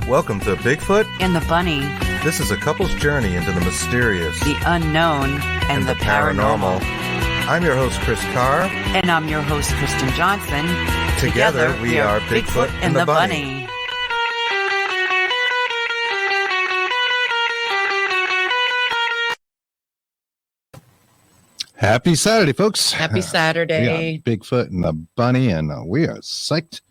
Welcome to Bigfoot and the Bunny. This is a couple's journey into the mysterious, the unknown, and the paranormal. I'm your host, Chris Carr. And I'm your host, Kristen Johnson. Together we are Bigfoot and the Bunny. Happy Saturday, folks. Happy Saturday. We are Bigfoot and the Bunny, and we are psyched.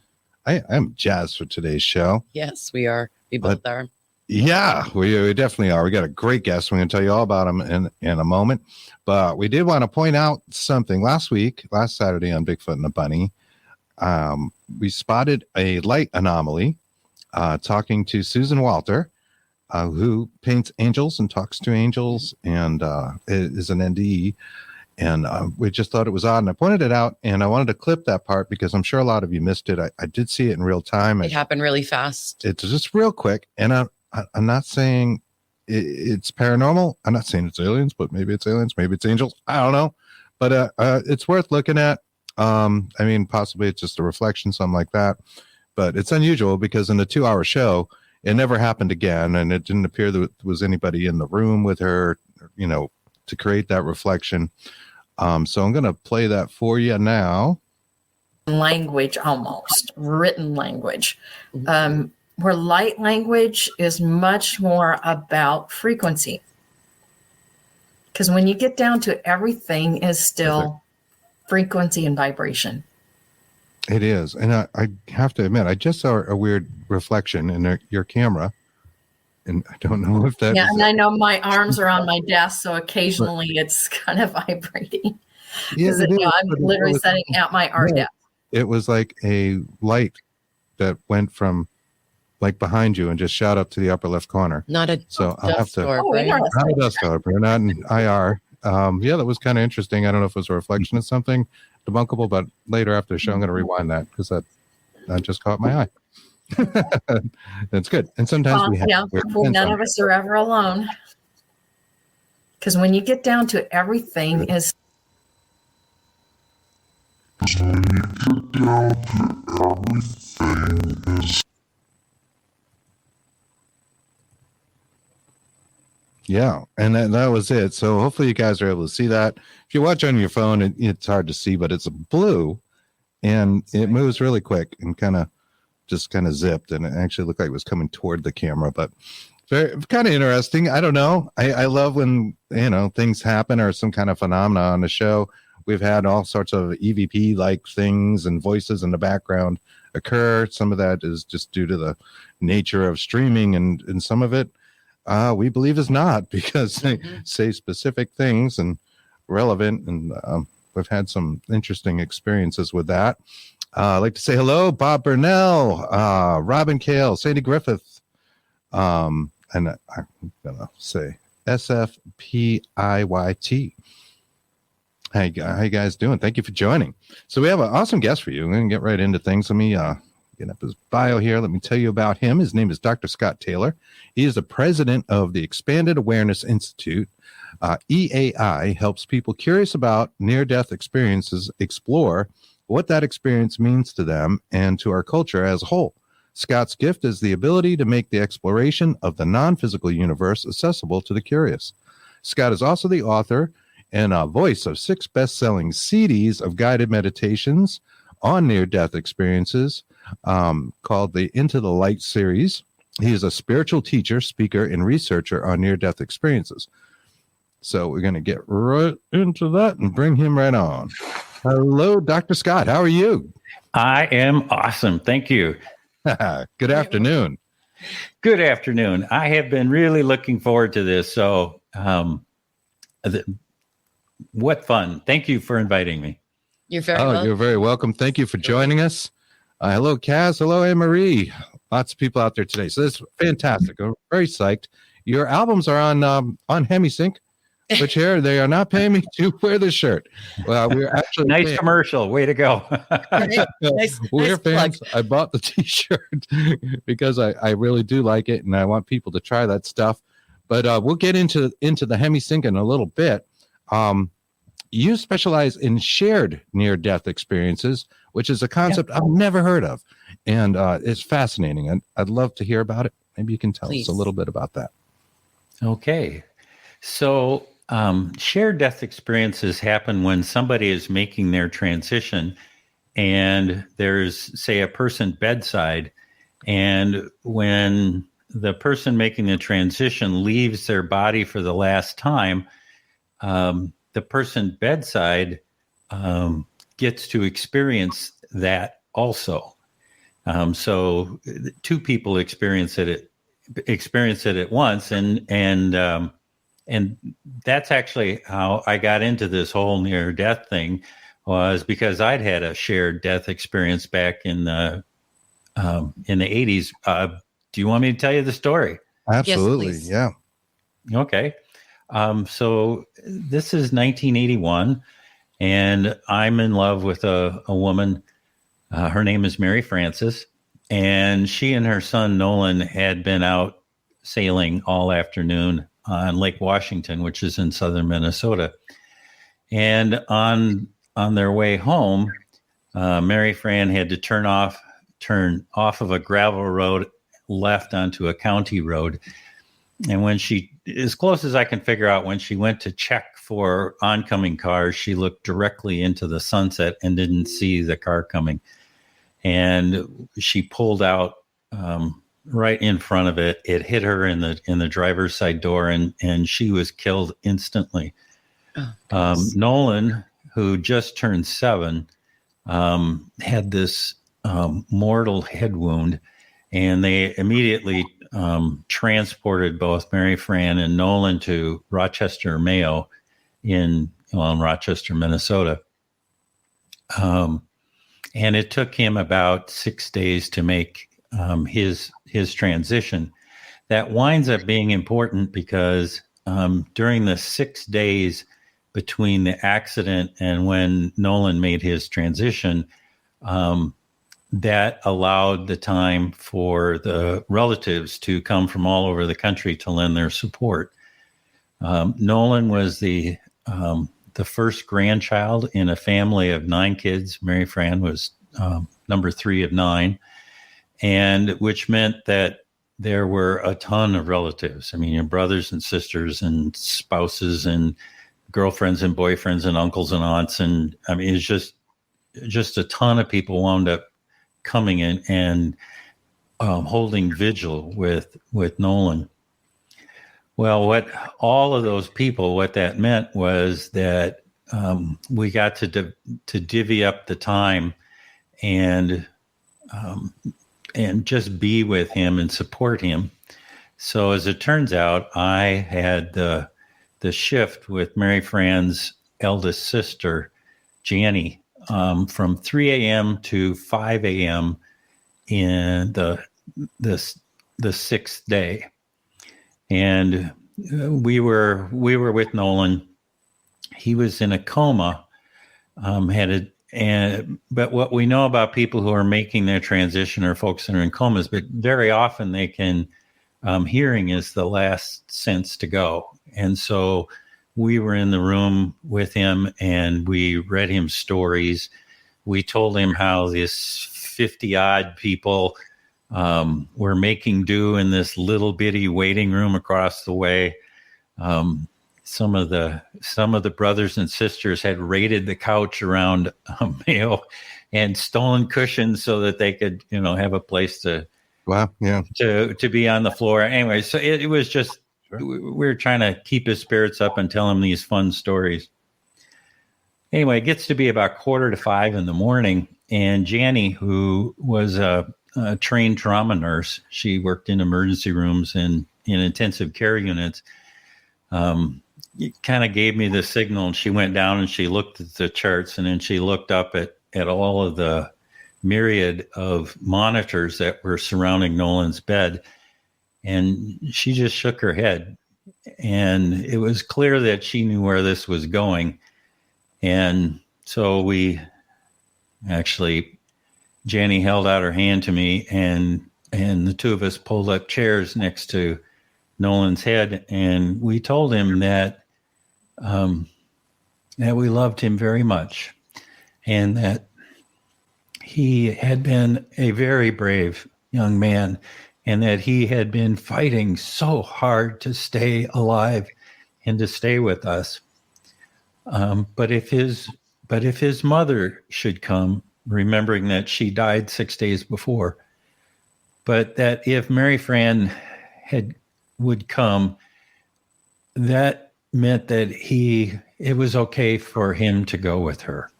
I'm jazzed for today's show. Yes, we are. We both are. Yeah, we definitely are. We got a great guest. We're going to tell you all about him in a moment. But we did want to point out something. Last Saturday on Bigfoot and the Bunny, we spotted a light anomaly talking to Susan Walter, who paints angels and talks to angels and is an NDE. And we just thought it was odd. And I pointed it out, and I wanted to clip that part because I'm sure a lot of you missed it. I did see it in real time. It happened really fast. It's just real quick. And I'm not saying it's paranormal. I'm not saying it's aliens, but maybe it's aliens. Maybe it's angels. I don't know. But it's worth looking at. I mean, possibly it's just a reflection, something like that. But it's unusual because in the 2-hour show, it never happened again. And it didn't appear that there was anybody in the room with her, to create that reflection. So I'm going to play that for you now. Language, almost written language, where light language is much more about frequency. Because when you get down to everything is still frequency and vibration. It is. And I have to admit, I just saw a weird reflection in your camera. And I don't know if that. Yeah, and I know my arms are on my desk, so occasionally it's kind of vibrating. Yeah, I'm literally setting out my art desk. It was like a light that went from like behind you and just shot up to the upper left corner. Not a so I'll have to. Not a dust orb, not an IR. Yeah, that was kind of interesting. I don't know if it was a reflection of something debunkable, but later after the show, I'm going to rewind that because that just caught my eye. That's good. And sometimes none of us are ever alone, because when you get down to everything is yeah, and that was it. So hopefully you guys are able to see that. If you watch on your phone, it's hard to see, but it's blue and it moves really quick and kind of zipped, and it actually looked like it was coming toward the camera, but very kind of interesting. I don't know. I love when, things happen or some kind of phenomena on the show. We've had all sorts of EVP like things and voices in the background occur. Some of that is just due to the nature of streaming, and some of it we believe is not, because they say specific things and relevant, and we've had some interesting experiences with that. I'd like to say hello, Bob Burnell, Robin Kale, Sandy Griffith, and I'm going to say SFPIYT. How you guys doing? Thank you for joining. So we have an awesome guest for you. We're going to get right into things. Let me get up his bio here. Let me tell you about him. His name is Dr. Scott Taylor. He is the president of the Expanded Awareness Institute. EAI helps people curious about near-death experiences explore what that experience means to them and to our culture as a whole. Scott's gift is the ability to make the exploration of the non-physical universe accessible to the curious. Scott is also the author and voice of 6 best-selling CDs of guided meditations on near-death experiences called the Into the Light series. He is a spiritual teacher, speaker, and researcher on near-death experiences. So we're going to get right into that and bring him right on. Hello, Dr. Scott. How are you? I am awesome. Thank you. Good afternoon. Good afternoon. I have been really looking forward to this. So what fun. Thank you for inviting me. You're very welcome. You're very welcome. Thank you for joining us. Hello, Kaz. Hello, Anne-Marie. Lots of people out there today. So this is fantastic. I'm very psyched. Your albums are on HemiSync. Which here they are not paying me to wear the shirt. Well, we're actually nice commercial. Way to go. We're fans. Plug. I bought the t-shirt because I really do like it, and I want people to try that stuff. But we'll get into the HemiSync in a little bit. You specialize in shared near-death experiences, which is a concept I've never heard of, and it's fascinating. I'd love to hear about it. Maybe you can tell Please. us a little bit about that. Okay. So, shared death experiences happen when somebody is making their transition and there's, say, a person bedside. And when the person making the transition leaves their body for the last time, the person bedside gets to experience that also. So two people experience it at once, and that's actually how I got into this whole near death thing, was because I'd had a shared death experience back in the 80s. Do you want me to tell you the story? Absolutely. please. Yeah. Okay. So this is 1981, and I'm in love with a woman. Her name is Mary Frances, and she and her son Nolan had been out sailing all afternoon on Lake Washington, which is in southern Minnesota. And on their way home, Mary Fran had to turn off of a gravel road left onto a county road. And when she, as close as I can figure out, when she went to check for oncoming cars, she looked directly into the sunset and didn't see the car coming. And she pulled out right in front of it. It hit her in the driver's side door, and she was killed instantly. Nolan, who just turned 7, had this mortal head wound, and they immediately transported both Mary Fran and Nolan to Rochester, Mayo, in Rochester, Minnesota. And it took him about 6 days to make his transition. That winds up being important because during the 6 days between the accident and when Nolan made his transition, that allowed the time for the relatives to come from all over the country to lend their support. Nolan was the first grandchild in a family of 9 kids. Mary Fran was number 3 of 9, and which meant that there were a ton of relatives. I mean, your brothers and sisters and spouses and girlfriends and boyfriends and uncles and aunts. And I mean, it's just a ton of people wound up coming in and holding vigil with Nolan. Well, what all of those people, what that meant was that we got to divvy up the time and just be with him and support him. So as it turns out, I had the shift with Mary Fran's eldest sister, Janie, from 3 a.m. to 5 a.m. in the 6th day. And we were with Nolan. He was in a coma, but what we know about people who are making their transition are folks that are in comas, but very often they can, hearing is the last sense to go. And so we were in the room with him and we read him stories. We told him how this 50 odd people were making do in this little bitty waiting room across the way. Some of the brothers and sisters had raided the couch around Mayo and stolen cushions so that they could, have a place to be on the floor. Anyway, so it was just, we were trying to keep his spirits up and tell him these fun stories. Anyway, it gets to be about 4:45 in the morning, and Janie, who was a trained trauma nurse, she worked in emergency rooms and in intensive care units, kind of gave me the signal, and she went down and she looked at the charts, and then she looked up at all of the myriad of monitors that were surrounding Nolan's bed, and she just shook her head. And it was clear that she knew where this was going. And so Janie held out her hand to me, and the two of us pulled up chairs next to Nolan's head, and we told him that we loved him very much, and that he had been a very brave young man, and that he had been fighting so hard to stay alive and to stay with us. But if his mother should come, remembering that she died 6 days before, but that if Mary Fran would come, that meant that it was okay for him to go with her.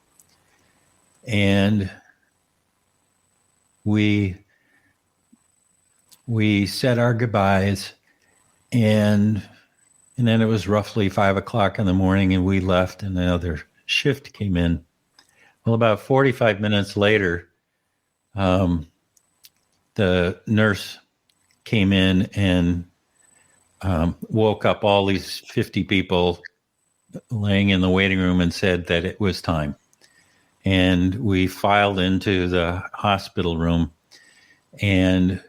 And we said our goodbyes, and then it was roughly 5:00 in the morning, and we left, and another shift came in. Well, about 45 minutes later, the nurse came in and woke up all these 50 people laying in the waiting room and said that it was time. And we filed into the hospital room. And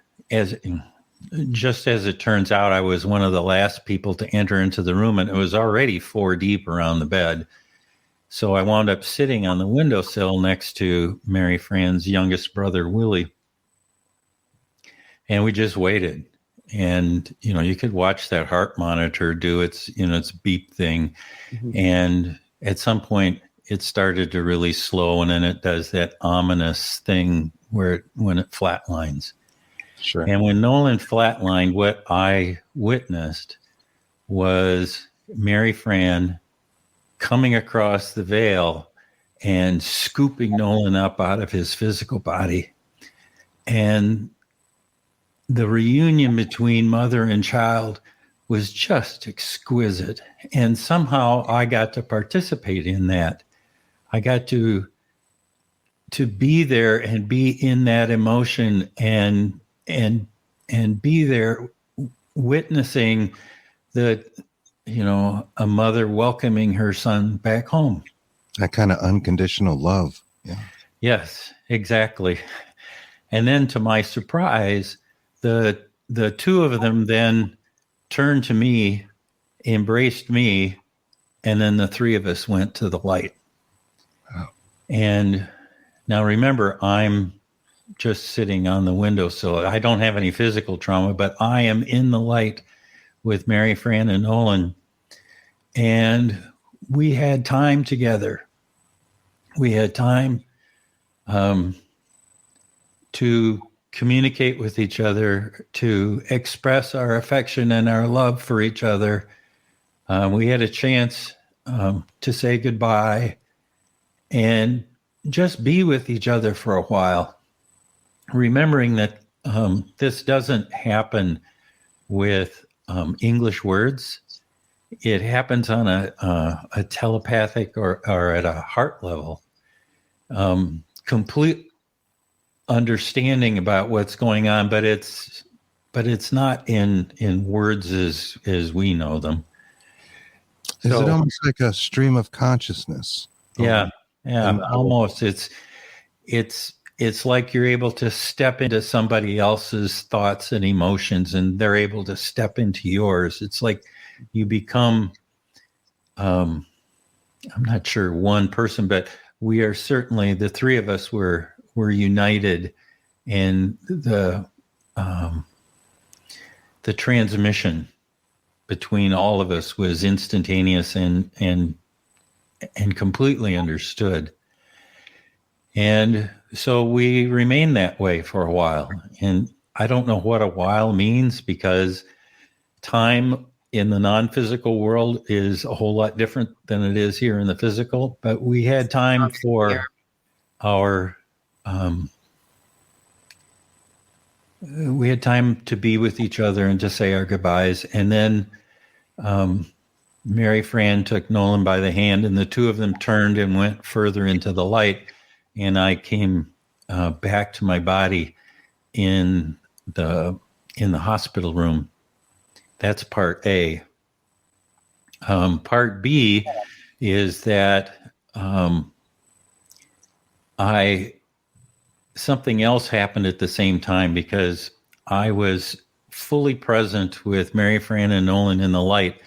just as it turns out, I was one of the last people to enter into the room, and it was already 4 deep around the bed. So I wound up sitting on the windowsill next to Mary Fran's youngest brother, Willie. And we just waited. And, you could watch that heart monitor do its beep thing. Mm-hmm. And at some point it started to really slow. And then it does that ominous thing when it flatlines. Sure. And when Nolan flatlined, what I witnessed was Mary Fran coming across the veil and scooping Nolan up out of his physical body. And the reunion between mother and child was just exquisite. And somehow I got to participate in that. I got to be there and be in that emotion and be there witnessing a mother welcoming her son back home. That kind of unconditional love. Yeah. Yes, exactly. And then to my surprise, the two of them then turned to me, embraced me, and then the three of us went to the light. Wow. And now remember, I'm just sitting on the windowsill. I don't have any physical trauma, but I am in the light with Mary Fran and Nolan. And we had time together. We had time to communicate with each other, to express our affection and our love for each other. We had a chance to say goodbye and just be with each other for a while, remembering that this doesn't happen with English words. It happens on a telepathic or at a heart level, complete understanding about what's going on, but it's not in words as we know them. Is it almost like a stream of consciousness? Yeah, almost. It's like you're able to step into somebody else's thoughts and emotions, and they're able to step into yours. It's like you become, I'm not sure one person, but we are certainly, the three of us were united, and the transmission between all of us was instantaneous and completely understood. And so we remained that way for a while. And I don't know what a while means, because time in the non-physical world is a whole lot different than it is here in the physical. But we had time for our we had time to be with each other and to say our goodbyes. And then Mary Fran took Nolan by the hand, and the two of them turned and went further into the light. And I came back to my body in the hospital room. That's part A. Part B is that something else happened at the same time, because I was fully present with Mary Fran and Nolan in the light,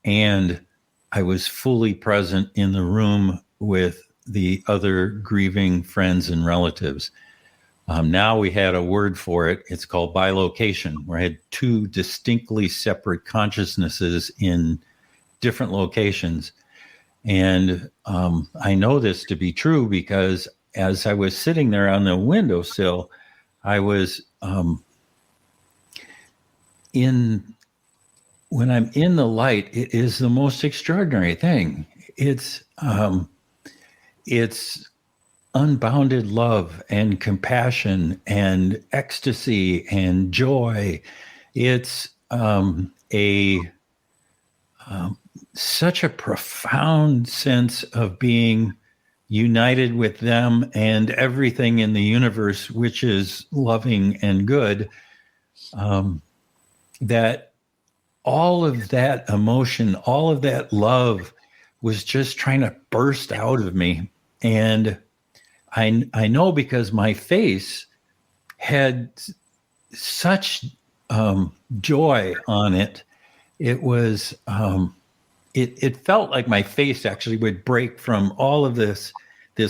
and I was fully present in the room with the other grieving friends and relatives. Now we had a word for it. It's called bilocation, where I had two distinctly separate consciousnesses in different locations. And I know this to be true because as I was sitting there on the windowsill, I was when I'm in the light, it is the most extraordinary thing. It's unbounded love and compassion and ecstasy and joy. It's such a profound sense of being united with them and everything in the universe, which is loving and good, that all of that emotion, all of that love was just trying to burst out of me. And I know because my face had such joy on it. It was, it felt like my face actually would break from all of this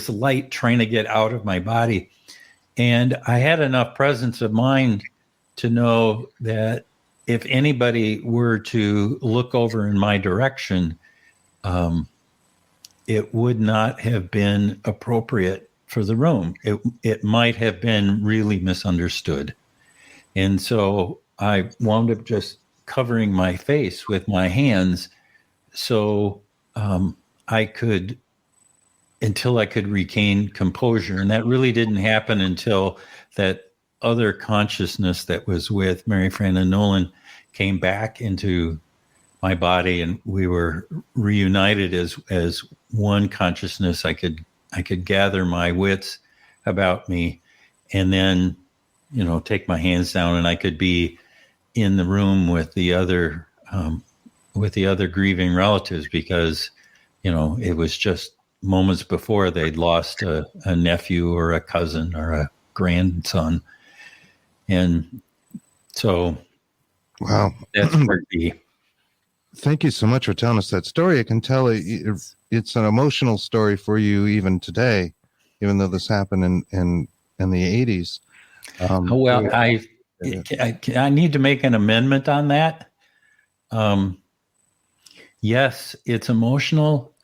light trying to get out of my body. And I had enough presence of mind to know that if anybody were to look over in my direction, it would not have been appropriate for the room. It might have been really misunderstood. And so I wound up just covering my face with my hands so I could, until I could regain composure. And that really didn't happen until that other consciousness that was with Mary Fran and Nolan came back into my body, and we were reunited as one consciousness. I could gather my wits about me, and then, take my hands down, and I could be in the room with the other grieving relatives, because, it was just moments before they'd lost a nephew or a cousin or a grandson. And so, wow, that's pretty. Thank you so much for telling us that story. I can tell it's an emotional story for you even today, even though this happened in the 80s. Well, I need to make an amendment on that. Yes, it's emotional,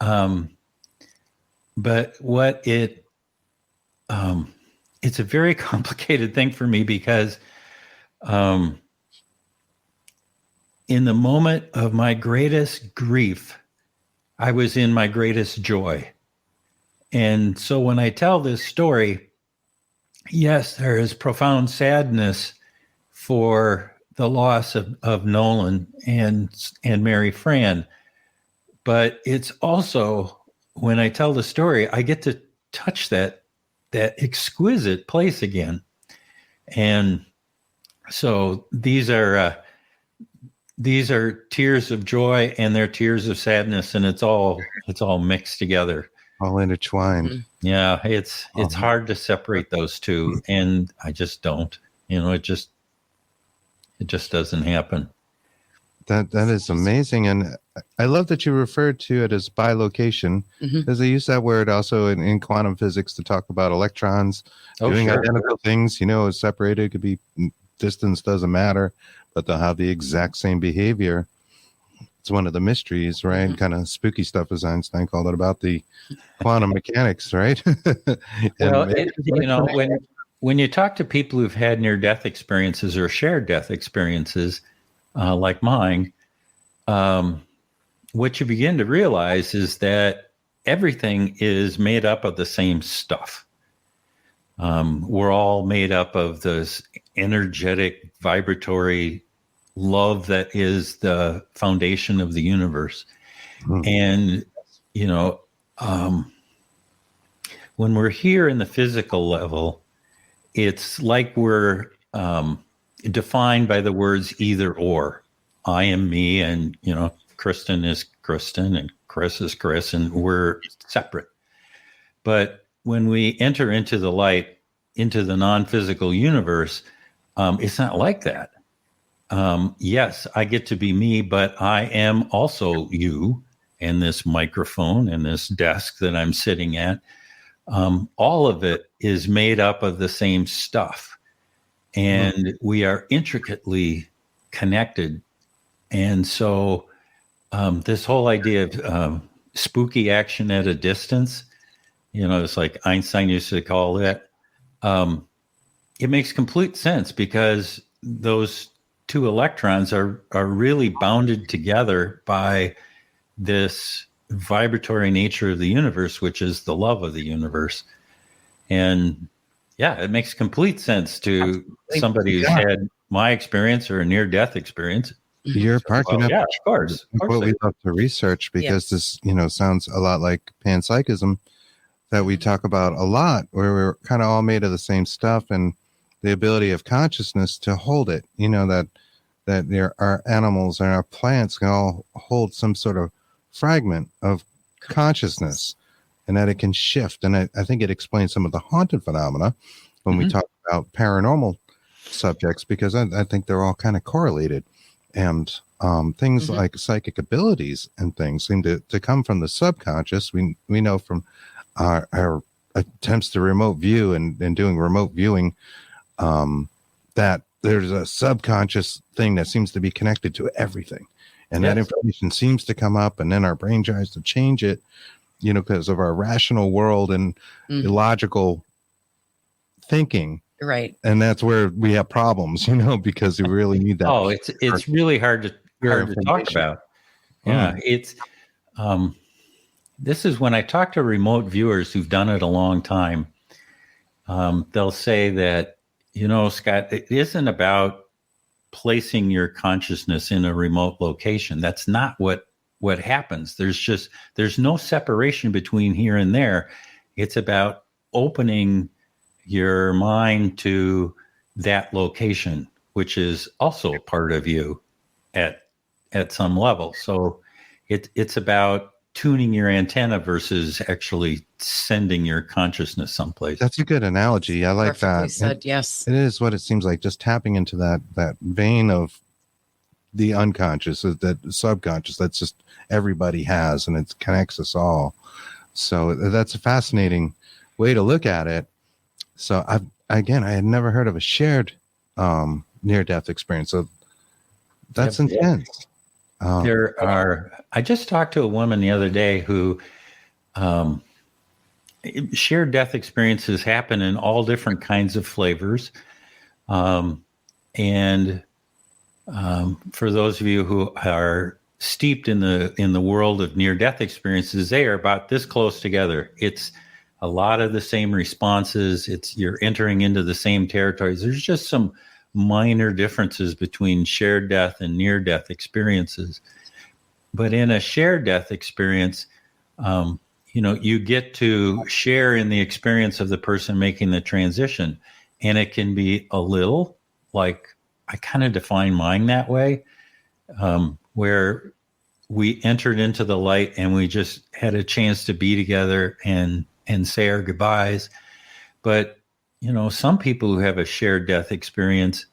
but it's a very complicated thing for me because in the moment of my greatest grief, I was in my greatest joy. And so when I tell this story, yes, there is profound sadness for the loss of Nolan and Mary Fran. But it's also, when I tell the story, I get to touch that exquisite place again. And so these are tears of joy and they're tears of sadness, and it's all mixed together, all intertwined. Mm-hmm. Yeah, it's hard to separate those two, and I just don't. It just doesn't happen. That is amazing, and I love that you referred to it as bilocation, because they use that word also in quantum physics to talk about electrons doing identical things. It's separated. It could be distance, doesn't matter, but they'll have the exact same behavior. It's one of the mysteries, right? Mm-hmm. Kind of spooky stuff, as Einstein called it, about the quantum mechanics, right? Well, when you talk to people who've had near-death experiences or shared death experiences, like mine, what you begin to realize is that everything is made up of the same stuff. We're all made up of this energetic, vibratory love that is the foundation of the universe. And, when we're here in the physical level, it's like we're defined by the words either or. I am me, and Kristen is Kristen, and Chris is Chris, and we're separate. But when we enter into the light, into the non-physical universe, it's not like that. Yes, I get to be me, but I am also you, and this microphone and this desk that I'm sitting at. All of it is made up of the same stuff, and we are intricately connected. And so this whole idea of spooky action at a distance, it's like Einstein used to call it. It makes complete sense because those two electrons are really bounded together by this vibratory nature of the universe, which is the love of the universe. And yeah, it makes complete sense to somebody who's had my experience or a near-death experience. You're parking up. Yeah, of course. What we love to research, because this, sounds a lot like panpsychism that we talk about a lot, where we're kind of all made of the same stuff, and the ability of consciousness to hold it. That there are animals and our plants can all hold some sort of fragment of consciousness, and that it can shift. And I think it explains some of the haunted phenomena when we talk about paranormal subjects, because I think they're all kind of correlated. And things like psychic abilities and things seem to come from the subconscious. We know from our attempts to remote view and doing remote viewing that there's a subconscious thing that seems to be connected to everything. And that information seems to come up, and then our brain tries to change it, because of our rational world and illogical thinking. Right. And that's where we have problems, because we really need that. Oh, it's really hard to talk about. Yeah, it's this is when I talk to remote viewers who've done it a long time. They'll say that, Scott, it isn't about placing your consciousness in a remote location. That's not what happens. There's no separation between here and there. It's about opening your mind to that location, which is also part of you at some level. So it's about tuning your antenna versus actually sending your consciousness someplace. That's a good analogy. I like Perfectly that. said, yes. It is what it seems like, just tapping into that vein of the unconscious, that subconscious, that's just everybody has, and it connects us all. So that's a fascinating way to look at it. So I had never heard of a shared near-death experience. So that's intense. I just talked to a woman the other day who shared death experiences happen in all different kinds of flavors. And for those of you who are steeped in the world of near-death experiences, they are about this close together. It's a lot of the same responses. You're entering into the same territories. There's just some minor differences between shared death and near-death experiences. But in a shared death experience, you get to share in the experience of the person making the transition. And it can be a little, like I kind of define mine that way, where we entered into the light and we just had a chance to be together and say our goodbyes. But some people who have a shared death experience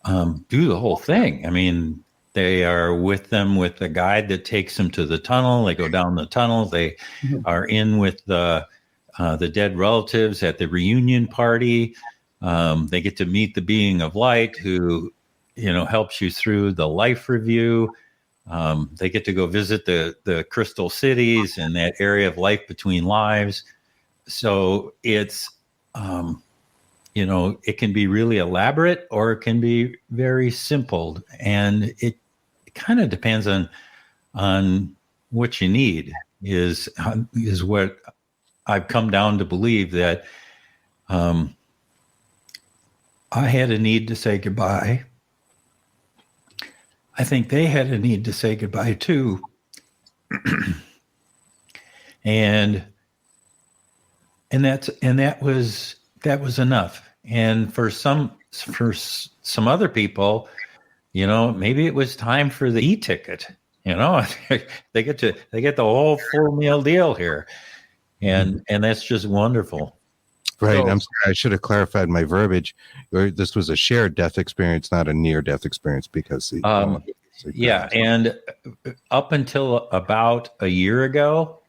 do the whole thing. I mean, they are with them with a guide that takes them to the tunnel. They go down the tunnel. They are in with the dead relatives at the reunion party. They get to meet the being of light who, helps you through the life review. They get to go visit the crystal cities and that area of life between lives. So it's, it can be really elaborate or it can be very simple. And it kind of depends on what you need is what I've come down to believe, that I had a need to say goodbye. I think they had a need to say goodbye too. and that was enough. And for some other people, maybe it was time for the e-ticket. They get the whole full meal deal here, and that's just wonderful. Right. So, I'm sorry, I should have clarified my verbiage. This was a shared death experience, not a near-death experience, because and up until about a year ago,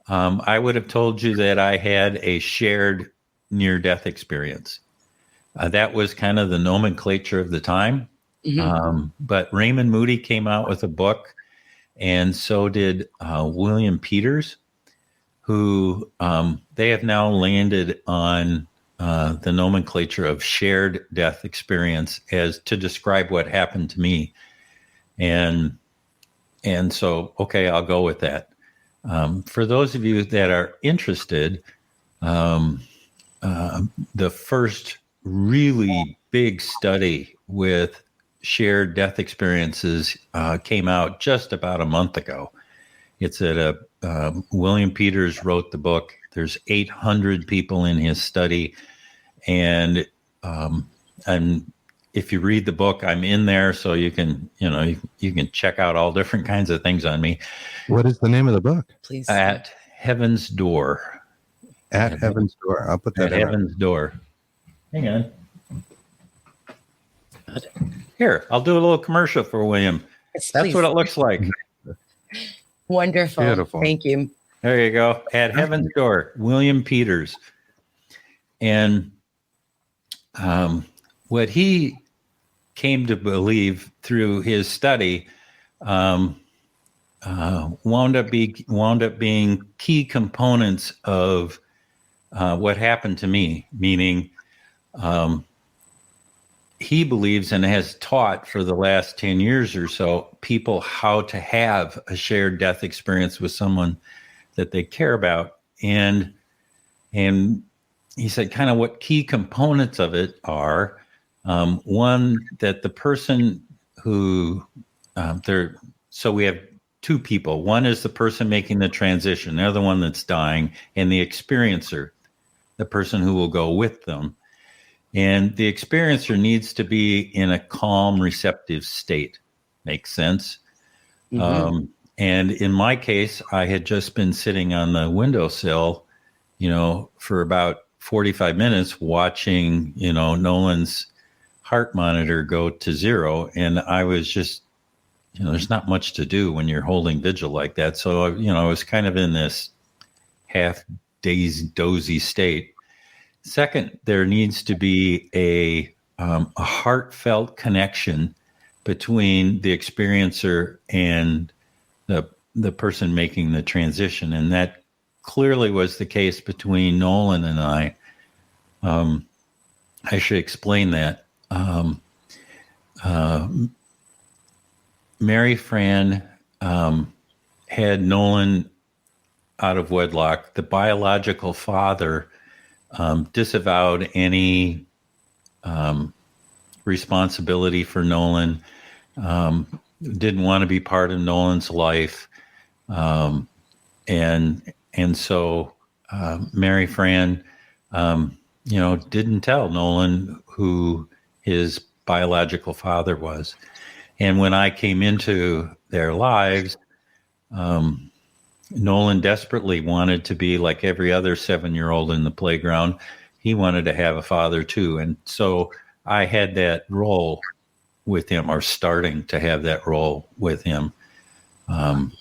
I would have told you that I had a shared near-death experience. That was kind of the nomenclature of the time. But Raymond Moody came out with a book, and so did William Peters, who they have now landed on the nomenclature of shared death experience as to describe what happened to me. And so, okay, I'll go with that. For those of you that are interested, the first really big study with shared death experiences came out just about a month ago. It's at William Peters wrote the book. There's 800 people in his study, and if you read the book, I'm in there, so you can check out all different kinds of things on me. What is the name of the book? Please. At Heaven's Door. At Heaven's Door. I'll put that At in. Heaven's Door. Hang on. Here, I'll do a little commercial for William. Yes, That's please. what it looks like. Wonderful. Beautiful. Thank you. There you go. At Heaven's Door, William Peters. And what he came to believe through his study wound up being key components of what happened to me, meaning he believes and has taught for the last 10 years or so people how to have a shared death experience with someone that they care about. And he said kind of what key components of it are. One, that the person who so we have two people. One is the person making the transition. They're the one that's dying, and the experiencer, the person who will go with them. And the experiencer needs to be in a calm, receptive state. Makes sense? And in my case, I had just been sitting on the windowsill, for about 45 minutes watching, Nolan's heart monitor go to 0. And I was just, there's not much to do when you're holding vigil like that. So, I was kind of in this half dazed, dozy state. Second, there needs to be a heartfelt connection between the experiencer and the person making the transition. And that clearly was the case between Nolan and I. I should explain that. Mary Fran had Nolan out of wedlock. The biological father disavowed any responsibility for Nolan, didn't want to be part of Nolan's life. And so Mary Fran, didn't tell Nolan who his biological father was. And when I came into their lives, Nolan desperately wanted to be like every other 7-year-old in the playground. He wanted to have a father too. And so I had that role with him, or starting to have that role with him. And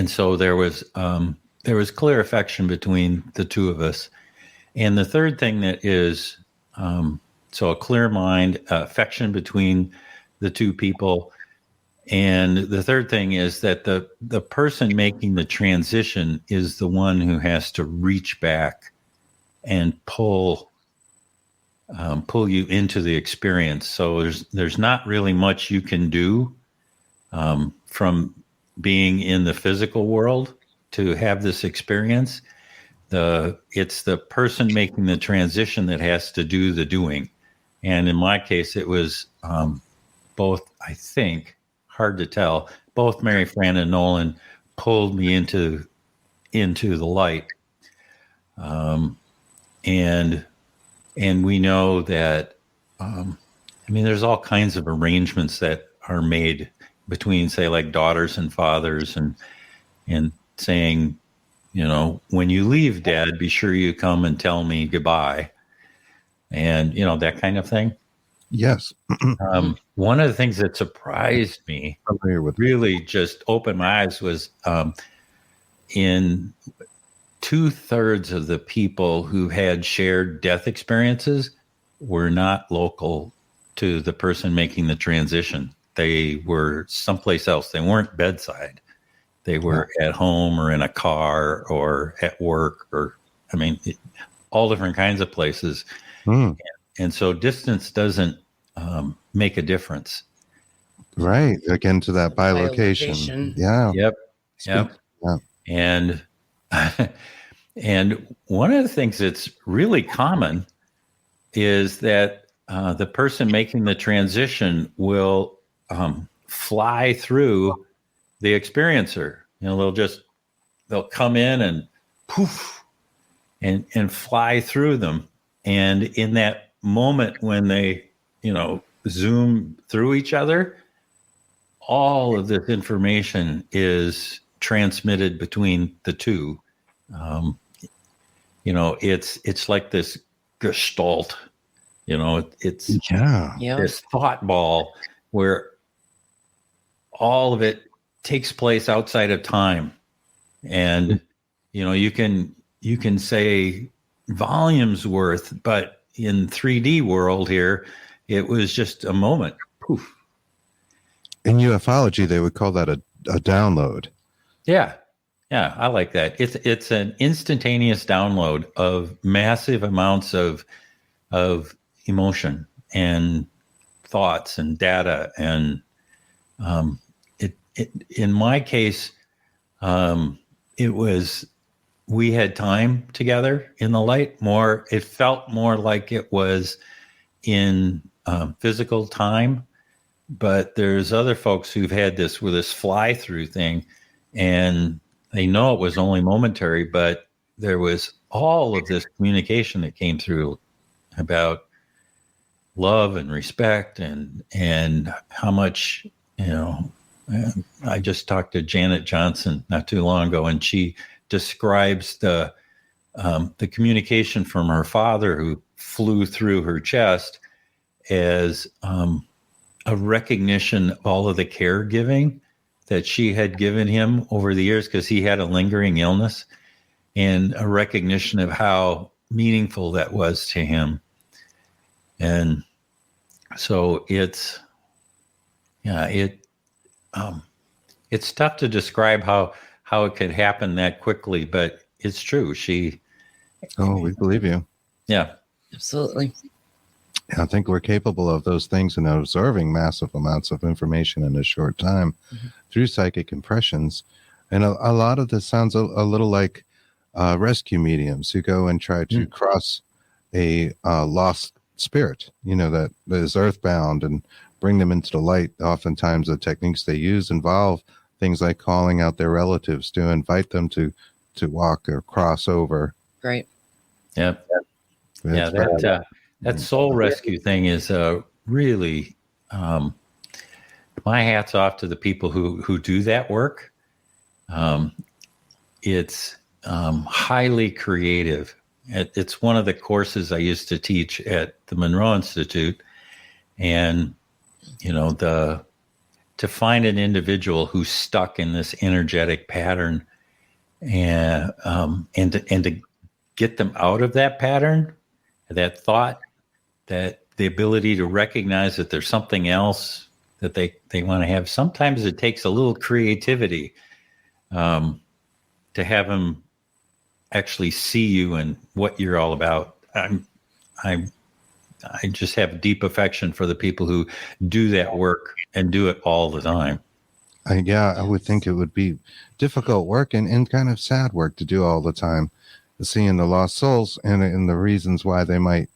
so there was clear affection between the two of us. And the third thing that is, so a clear mind, affection between the two people. And the third thing is that the person making the transition is the one who has to reach back and pull you into the experience. So there's not really much you can do from being in the physical world to have this experience. It's the person making the transition that has to do the doing. And in my case, it was both, I think, hard to tell, both Mary Fran and Nolan pulled me into the light. And we know that, there's all kinds of arrangements that are made between, say, like daughters and fathers, and saying, when you leave, Dad, be sure you come and tell me goodbye. And, that kind of thing. Yes. One of the things that surprised me, really just opened my eyes, was in 2/3 of the people who had shared death experiences were not local to the person making the transition. They were someplace else. They weren't bedside. They were at home or in a car or at work, or, I mean, all different kinds of places. And so distance doesn't make a difference. Right. Again, to that bilocation. Yeah. Yep. Yeah. And and one of the things that's really common is that the person making the transition will fly through the experiencer. You know, they'll come in and poof and fly through them. And in that moment when they, you know, zoom through each other, all of this information is transmitted between the two. You know, it's like this gestalt, you know, it's this thought ball where all of it takes place outside of time. And, you know, you can say volumes worth, but in 3D world here, it was just a moment. Poof. In ufology, they would call that a download. Yeah. Yeah, I like that. It's an instantaneous download of massive amounts of emotion and thoughts and data. And in my case, it was, we had time together in the light more. It felt more like it was in physical time. But there's other folks who've had this with this fly through thing, and they know it was only momentary, but there was all of this communication that came through about love and respect and how much, you know, I just talked to Janet Johnson not too long ago, and she describes the communication from her father who flew through her chest as a recognition of all of the caregiving that she had given him over the years, because he had a lingering illness, and a recognition of how meaningful that was to him. And so it's tough to describe how it could happen that quickly, but it's true. We believe you. Yeah, Absolutely. I think we're capable of those things and observing massive amounts of information in a short time through psychic impressions. And a lot of this sounds a little like rescue mediums who go and try to cross a lost spirit, you know, that is earthbound, and bring them into the light. Oftentimes the techniques they use involve things like calling out their relatives to invite them to walk or cross over. Right. Yeah. That soul rescue thing is really, my hat's off to the people who do that work. It's highly creative. It's one of the courses I used to teach at the Monroe Institute. And, you know, to find an individual who's stuck in this energetic pattern and to get them out of that pattern, that thought, that the ability to recognize that there's something else that they want to have. Sometimes it takes a little creativity to have them actually see you and what you're all about. I just have deep affection for the people who do that work and do it all the time. I would think it would be difficult work and kind of sad work to do all the time, seeing the lost souls and the reasons why they might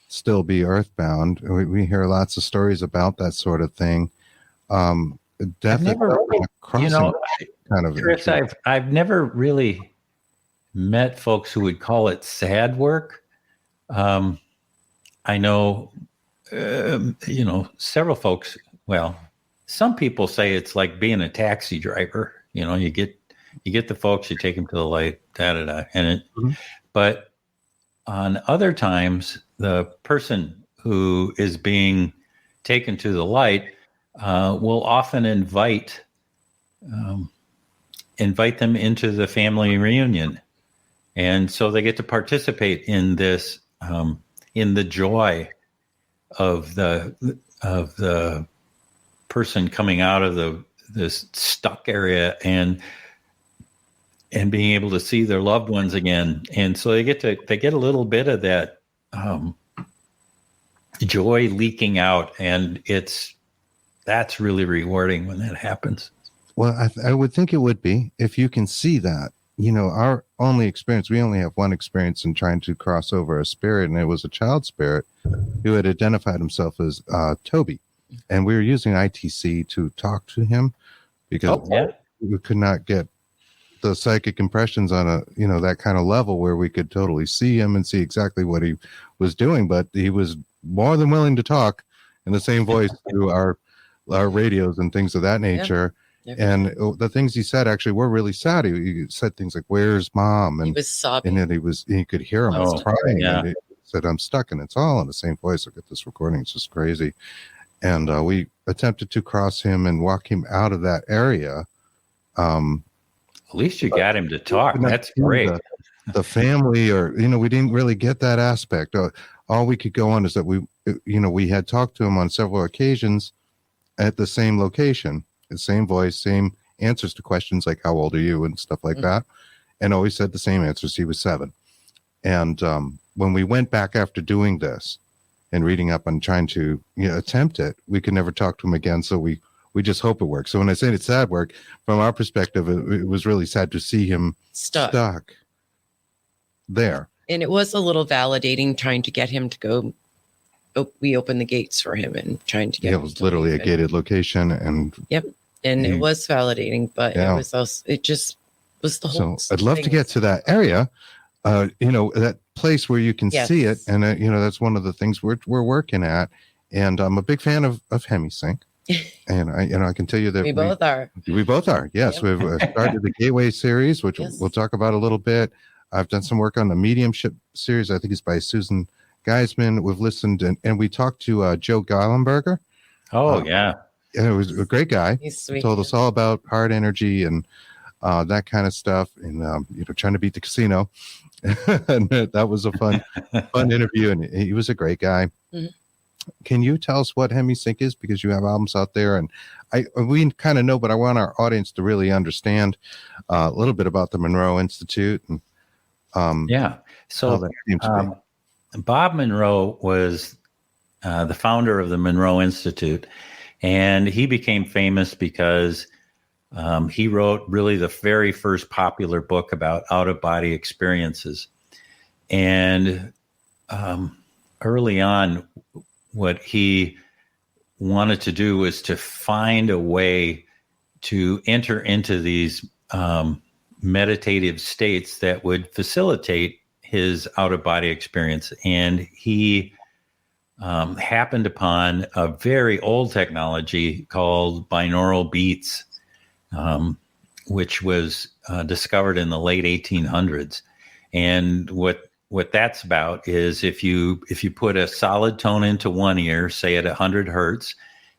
still be earthbound. We hear lots of stories about that sort of thing. Definitely crossing kind of. Chris, I've never really met folks who would call it sad work. I know, several folks. Well, some people say it's like being a taxi driver. You know, you get the folks, you take them to the light, but on other times, the person who is being taken to the light will often invite them into the family reunion. And so they get to participate in this, in the joy of the person coming out of this stuck area and being able to see their loved ones again. And so they get a little bit of that joy leaking out, and that's really rewarding when that happens. Well, I would think it would be, if you can see that. Our only experience, we only have one experience in trying to cross over a spirit, and it was a child spirit who had identified himself as Toby. And we were using ITC to talk to him because we could not get the psychic impressions on that kind of level where we could totally see him and see exactly what he was doing. But he was more than willing to talk in the same voice through our radios and things of that nature. Yeah. And the things he said actually were really sad. He said things like, "Where's Mom?" And he was sobbing. And then he could hear him crying. Yeah. And he said, "I'm stuck," and it's all in the same voice. Look at this recording; it's just crazy. And we attempted to cross him and walk him out of that area. At least you got him to talk. That's great. The family, or we didn't really get that aspect. All we could go on is that we had talked to him on several occasions at the same location. The same voice, same answers to questions like "How old are you?" and stuff like that, and always said the same answers. He was 7. And when we went back after doing this and reading up and trying to attempt it, we could never talk to him again. So we just hope it works. So when I say it's sad work, from our perspective, it was really sad to see him stuck there. And it was a little validating trying to get him to go. We opened the gates for him and trying to get him. It was literally a gated location, and it was validating, but it was also, it just was the whole. So I'd love to get to that area, that place where you can see it, and that's one of the things we're working at. And I'm a big fan of HemiSync, and I can tell you that we both are. We both are. Yes, we've started the Gateway series, which we'll talk about a little bit. I've done some work on the Mediumship series. I think it's by Susan Geisman. We've listened and we talked to Joe Gallenberger. And it was a great guy. He's sweet. He told us all about heart energy and that kind of stuff, and trying to beat the casino. And that was a fun interview, and he was a great guy. Mm-hmm. Can you tell us what HemiSync is, because you have albums out there, and we kind of know, but I want our audience to really understand a little bit about the Monroe Institute and so Bob Monroe was the founder of the Monroe Institute, and he became famous because he wrote really the very first popular book about out-of-body experiences. And early on, what he wanted to do was to find a way to enter into these meditative states that would facilitate his out-of-body experience. And he happened upon a very old technology called binaural beats, which was discovered in the late 1800s. And what that's about is if you put a solid tone into one ear, say at 100 hertz,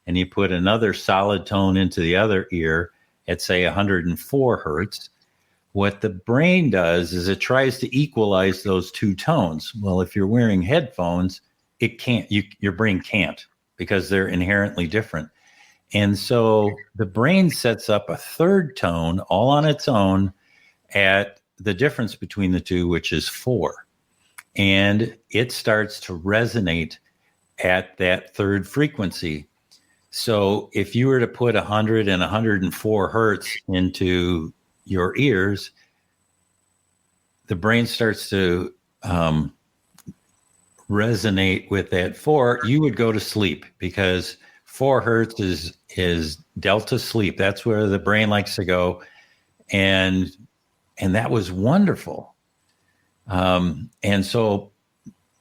and you put another solid tone into the other ear at, say, 104 hertz, what the brain does is it tries to equalize those two tones. Well, if you're wearing headphones, it can't. Your brain can't, because they're inherently different. And so the brain sets up a third tone all on its own at the difference between the two, which is 4. And it starts to resonate at that third frequency. So if you were to put 100 and 104 hertz into your ears, the brain starts to resonate with that 4. You would go to sleep, because 4 hertz is delta sleep. That's where the brain likes to go. And that was wonderful. And so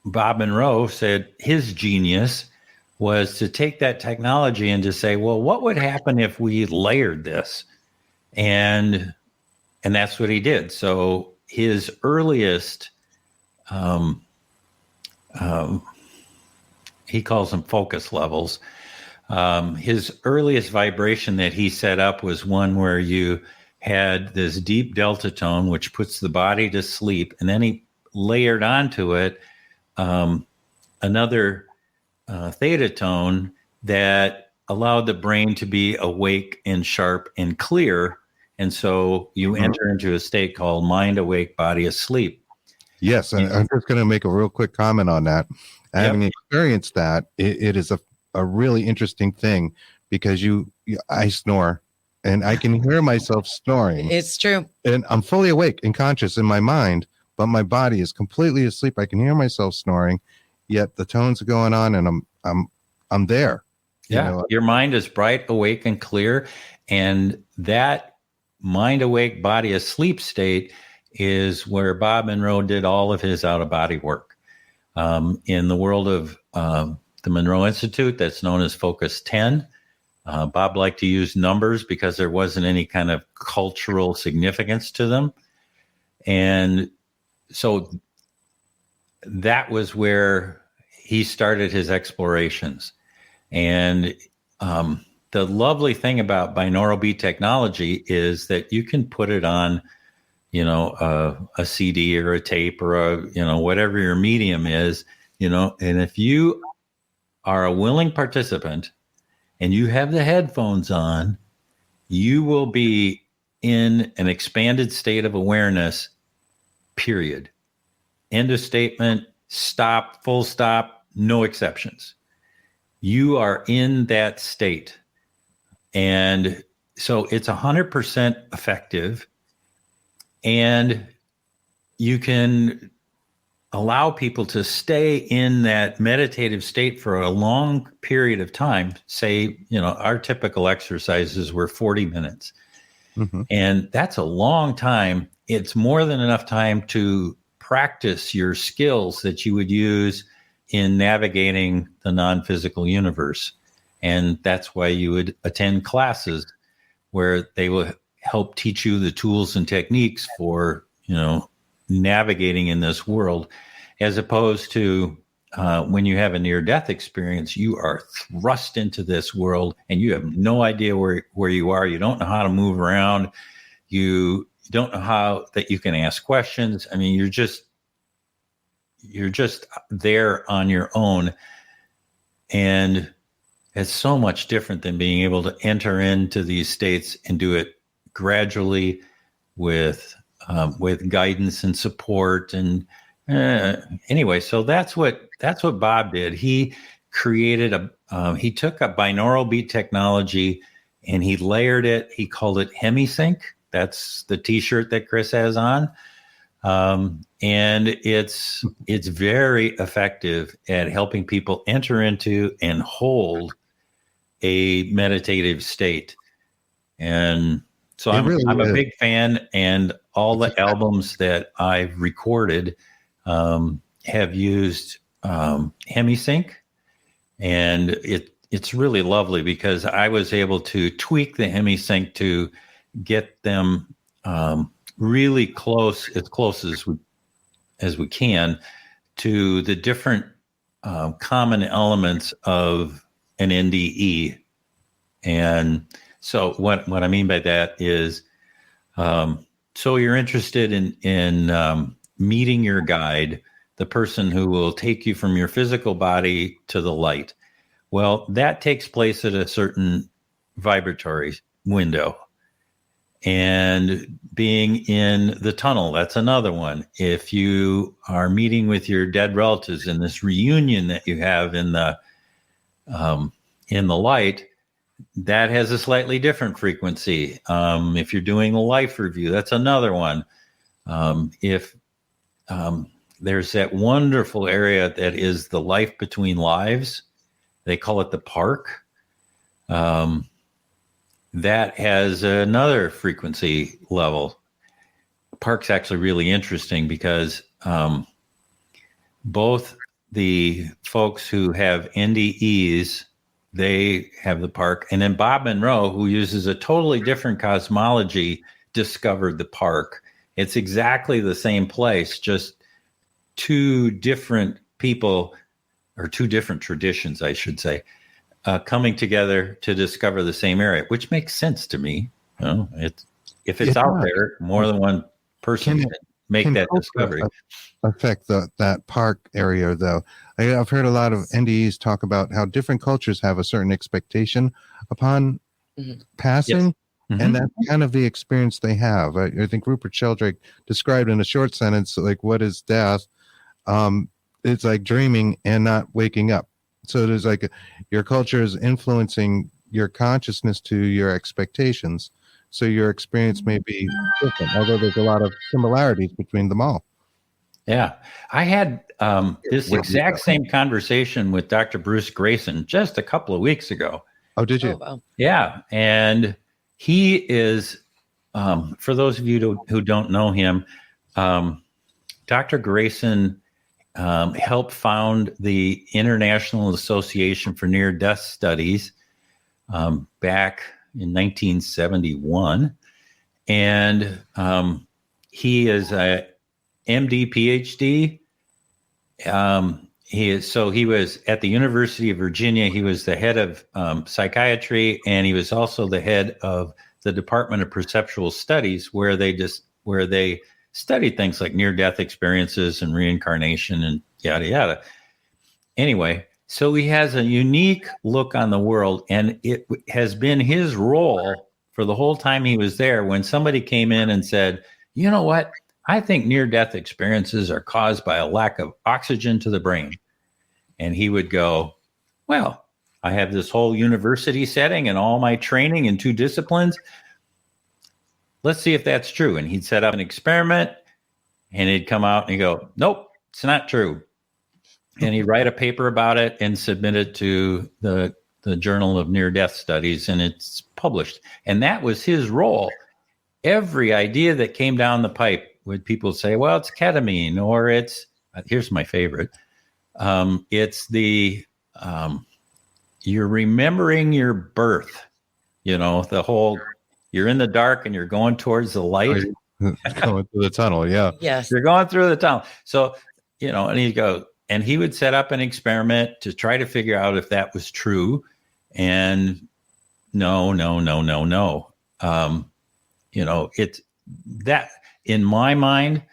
Bob Monroe said his genius was to take that technology and to say, well, what would happen if we layered this? And that's what he did. So his earliest, he calls them focus levels. His earliest vibration that he set up was one where you had this deep delta tone, which puts the body to sleep. And then he layered onto it another theta tone that allowed the brain to be awake and sharp and clear. And so you enter into a state called mind awake, body asleep. Yes. And I'm just going to make a real quick comment on that. Having experienced that, it is a really interesting thing because I snore and I can hear myself snoring. It's true. And I'm fully awake and conscious in my mind, but my body is completely asleep. I can hear myself snoring, yet the tones are going on and I'm there. Yeah. Your mind is bright, awake, and clear. And that mind awake, body asleep state is where Bob Monroe did all of his out of body work. In the world of the Monroe Institute, that's known as Focus 10. Bob liked to use numbers because there wasn't any kind of cultural significance to them. And so that was where he started his explorations. And the lovely thing about binaural beat technology is that you can put it on, a CD or a tape or whatever your medium is, and if you are a willing participant and you have the headphones on, you will be in an expanded state of awareness, period. End of statement, stop, full stop, no exceptions. You are in that state. And so it's 100% effective. And you can allow people to stay in that meditative state for a long period of time. Say, our typical exercises were 40 minutes. Mm-hmm. And that's a long time. It's more than enough time to practice your skills that you would use in navigating the non-physical universe. And that's why you would attend classes where they will help teach you the tools and techniques for, navigating in this world, as opposed to when you have a near-death experience, you are thrust into this world and you have no idea where you are. You don't know how to move around. You don't know how that you can ask questions. I mean, you're just there on your own. And it's so much different than being able to enter into these states and do it gradually with guidance and support. And anyway, so that's what Bob did. He created he took a binaural beat technology and he layered it. He called it HemiSync. That's the T-shirt that Chris has on. And it's very effective at helping people enter into and hold a meditative state. And so I'm a big fan, and all the albums that I've recorded have used HemiSync, and it's really lovely because I was able to tweak the HemiSync to get them really close as we can to the different common elements of an NDE. And so what I mean by that is, so you're interested in meeting your guide, the person who will take you from your physical body to the light. Well, that takes place at a certain vibratory window. And being in the tunnel, that's another one. If you are meeting with your dead relatives in this reunion that you have in the light, that has a slightly different frequency. If you're doing a life review, that's another one. If there's that wonderful area that is the life between lives, they call it the park. That has another frequency level. Park's actually really interesting because both the folks who have NDEs, they have the park. And then Bob Monroe, who uses a totally different cosmology, discovered the park. It's exactly the same place, just two different people, or two different traditions, I should say, coming together to discover the same area, which makes sense to me. if it's out there, more than one person can make that discovery. Affect that park area, though. I've heard a lot of NDEs talk about how different cultures have a certain expectation upon passing. Yes. And that's kind of the experience they have. I think Rupert Sheldrake described in a short sentence, like, what is death? It's like dreaming and not waking up. So there's like your culture is influencing your consciousness to your expectations. So your experience may be different, although there's a lot of similarities between them all. Yeah. I had this exact same conversation with Dr. Bruce Grayson just a couple of weeks ago. Oh, did you? Oh, wow. Yeah. And he is, for those of you who don't know him, Dr. Grayson helped found the International Association for Near-Death Studies back in 1971. And he is a MD, PhD. He was at the University of Virginia. He was the head of psychiatry, and he was also the head of the Department of Perceptual Studies, where they studied things like near-death experiences and reincarnation and yada yada. Anyway, so he has a unique look on the world, and it has been his role for the whole time he was there. When somebody came in and said, "You know what? I think near-death experiences are caused by a lack of oxygen to the brain." And he would go, "Well, I have this whole university setting and all my training in 2 disciplines. Let's see if that's true." And he'd set up an experiment, and he'd come out and he'd go, "Nope, it's not true." And he'd write a paper about it and submit it to the Journal of Near-Death Studies, and it's published. And that was his role. Every idea that came down the pipe, would people say, "Well, it's ketamine," or it's, here's my favorite, it's the, you're remembering your birth, the whole, you're in the dark and you're going towards the light. Going through the tunnel, yeah. Yes. You're going through the tunnel. So, and he'd go, and he would set up an experiment to try to figure out if that was true. And no. It's that, in my mind,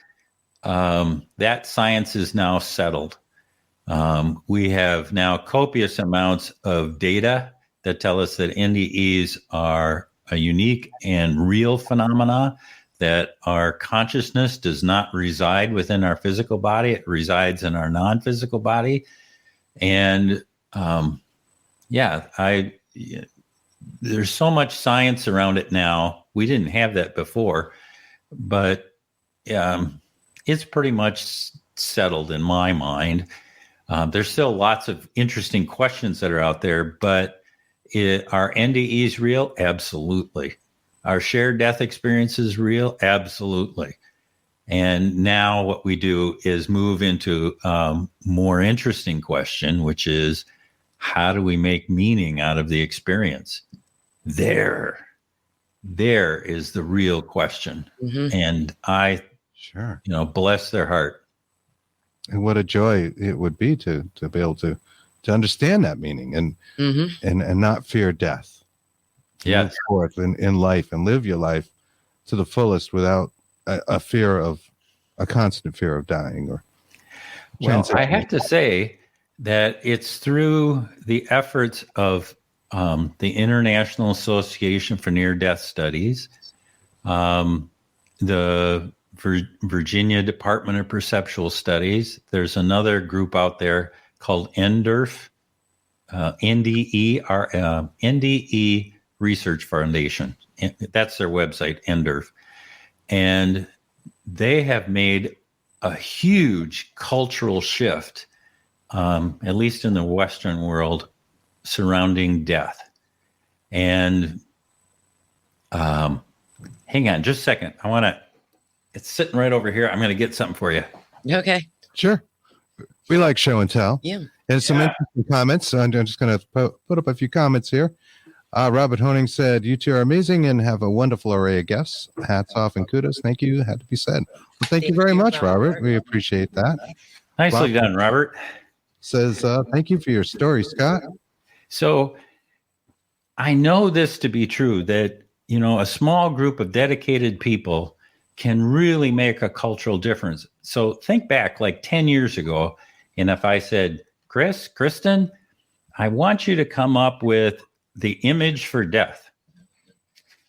that science is now settled. We have now copious amounts of data that tell us that NDEs are a unique and real phenomena, that our consciousness does not reside within our physical body. It resides in our non-physical body. And there's so much science around it now. We didn't have that before, but it's pretty much settled in my mind. There's still lots of interesting questions that are out there, but are NDEs real? Absolutely. Are shared death experiences real? Absolutely. And now what we do is move into a more interesting question, which is, how do we make meaning out of the experience? There is the real question. Mm-hmm. And I, bless their heart. And what a joy it would be to be able to understand that meaning and not fear death. Yeah, move forth in life and live your life to the fullest without a constant fear of dying. Or well, I have to say that it's through the efforts of the International Association for Near-Death Studies, the Virginia Department of Perceptual Studies. There's another group out there called NDERF, NDE Research Foundation. That's their website, NDERF. And they have made a huge cultural shift, at least in the Western world, surrounding death. And hang on just a second. It's sitting right over here. I'm going to get something for you. Okay. Sure. We like show and tell. Yeah. And some interesting comments. I'm just going to put up a few comments here. Robert Honing said, "You two are amazing and have a wonderful array of guests. Hats off and kudos." Thank you. Had to be said. Well, thank you very much, Robert. We appreciate that. Nicely done, Robert. Says, "Thank you for your story, Scott." So I know this to be true, that a small group of dedicated people can really make a cultural difference. So think back like 10 years ago, and if I said, Kristen, I want you to come up with the image for death.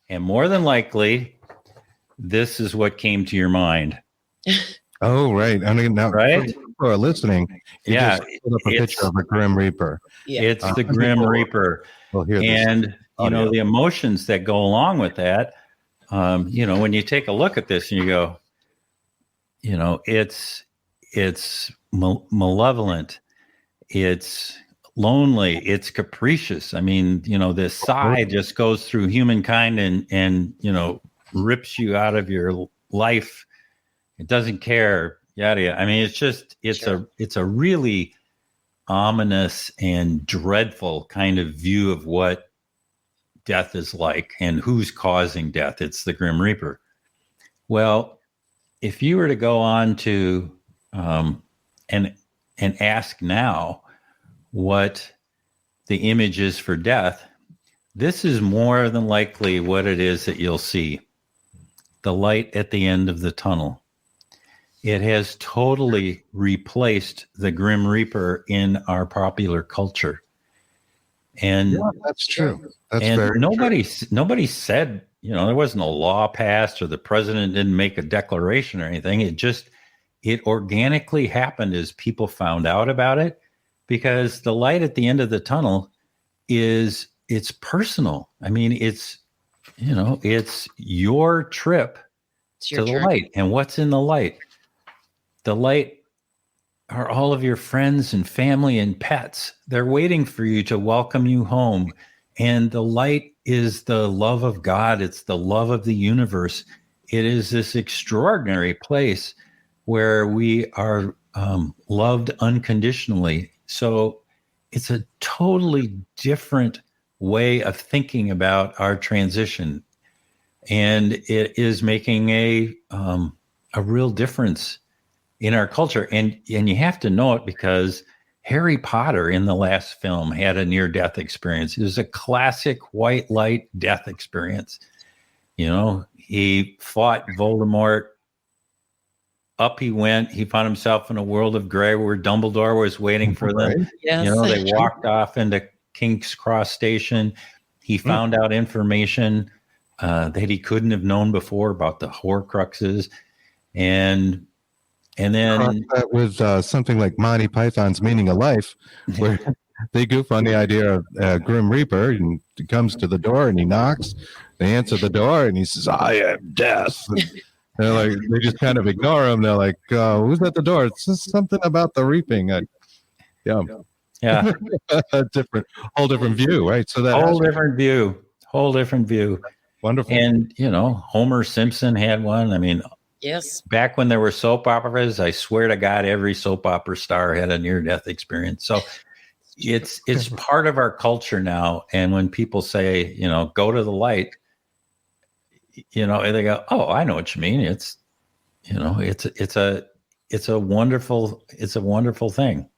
And more than likely, this is what came to your mind. Oh, right. I mean, now, right? for people who are listening, you just put up a picture of a Grim Reaper. Yeah. It's the Grim Reaper. We'll hear this And, audio. the emotions that go along with that, when you take a look at this and you go, it's malevolent, it's lonely, it's capricious. I mean, this sigh just goes through humankind and rips you out of your life. It doesn't care, yada yada. I mean, it's a really ominous and dreadful kind of view of what death is like and who's causing death. It's the Grim Reaper. Well, if you were to go on to and ask now what the image is for death, this is more than likely what it is that you'll see. The light at the end of the tunnel. It has totally replaced the Grim Reaper in our popular culture. And Yeah, that's true. That's and very nobody true. said, there wasn't a law passed or the president didn't make a declaration or anything. It organically happened as people found out about it, because the light at the end of the tunnel it's personal. I mean, it's your trip to the light. And what's in the light? The light are all of your friends and family and pets. They're waiting for you to welcome you home. And the light is the love of God. It's the love of the universe. It is this extraordinary place where we are loved unconditionally. So it's a totally different way of thinking about our transition. And it is making a real difference in our culture. And you have to know it because Harry Potter in the last film had a near-death experience. It was a classic white light death experience. He fought Voldemort. Up he went. He found himself in a world of gray where Dumbledore was waiting for them. Right. Yes. They walked off into King's Cross Station. He found out information that he couldn't have known before about the Horcruxes. And then that with something like Monty Python's Meaning of Life, where they goof on the idea of Grim Reaper, and he comes to the door and he knocks. They answer the door and he says, "I am death." And they're like, they just kind of ignore him. They're like, "Who's at the door?" It's just something about the reaping. Yeah, a whole different view, right? So that whole different view. Wonderful. And Homer Simpson had one. I mean, yes. Back when there were soap operas, I swear to God, every soap opera star had a near-death experience. So it's part of our culture now. And when people say, go to the light, they go, "Oh, I know what you mean." It's a wonderful thing.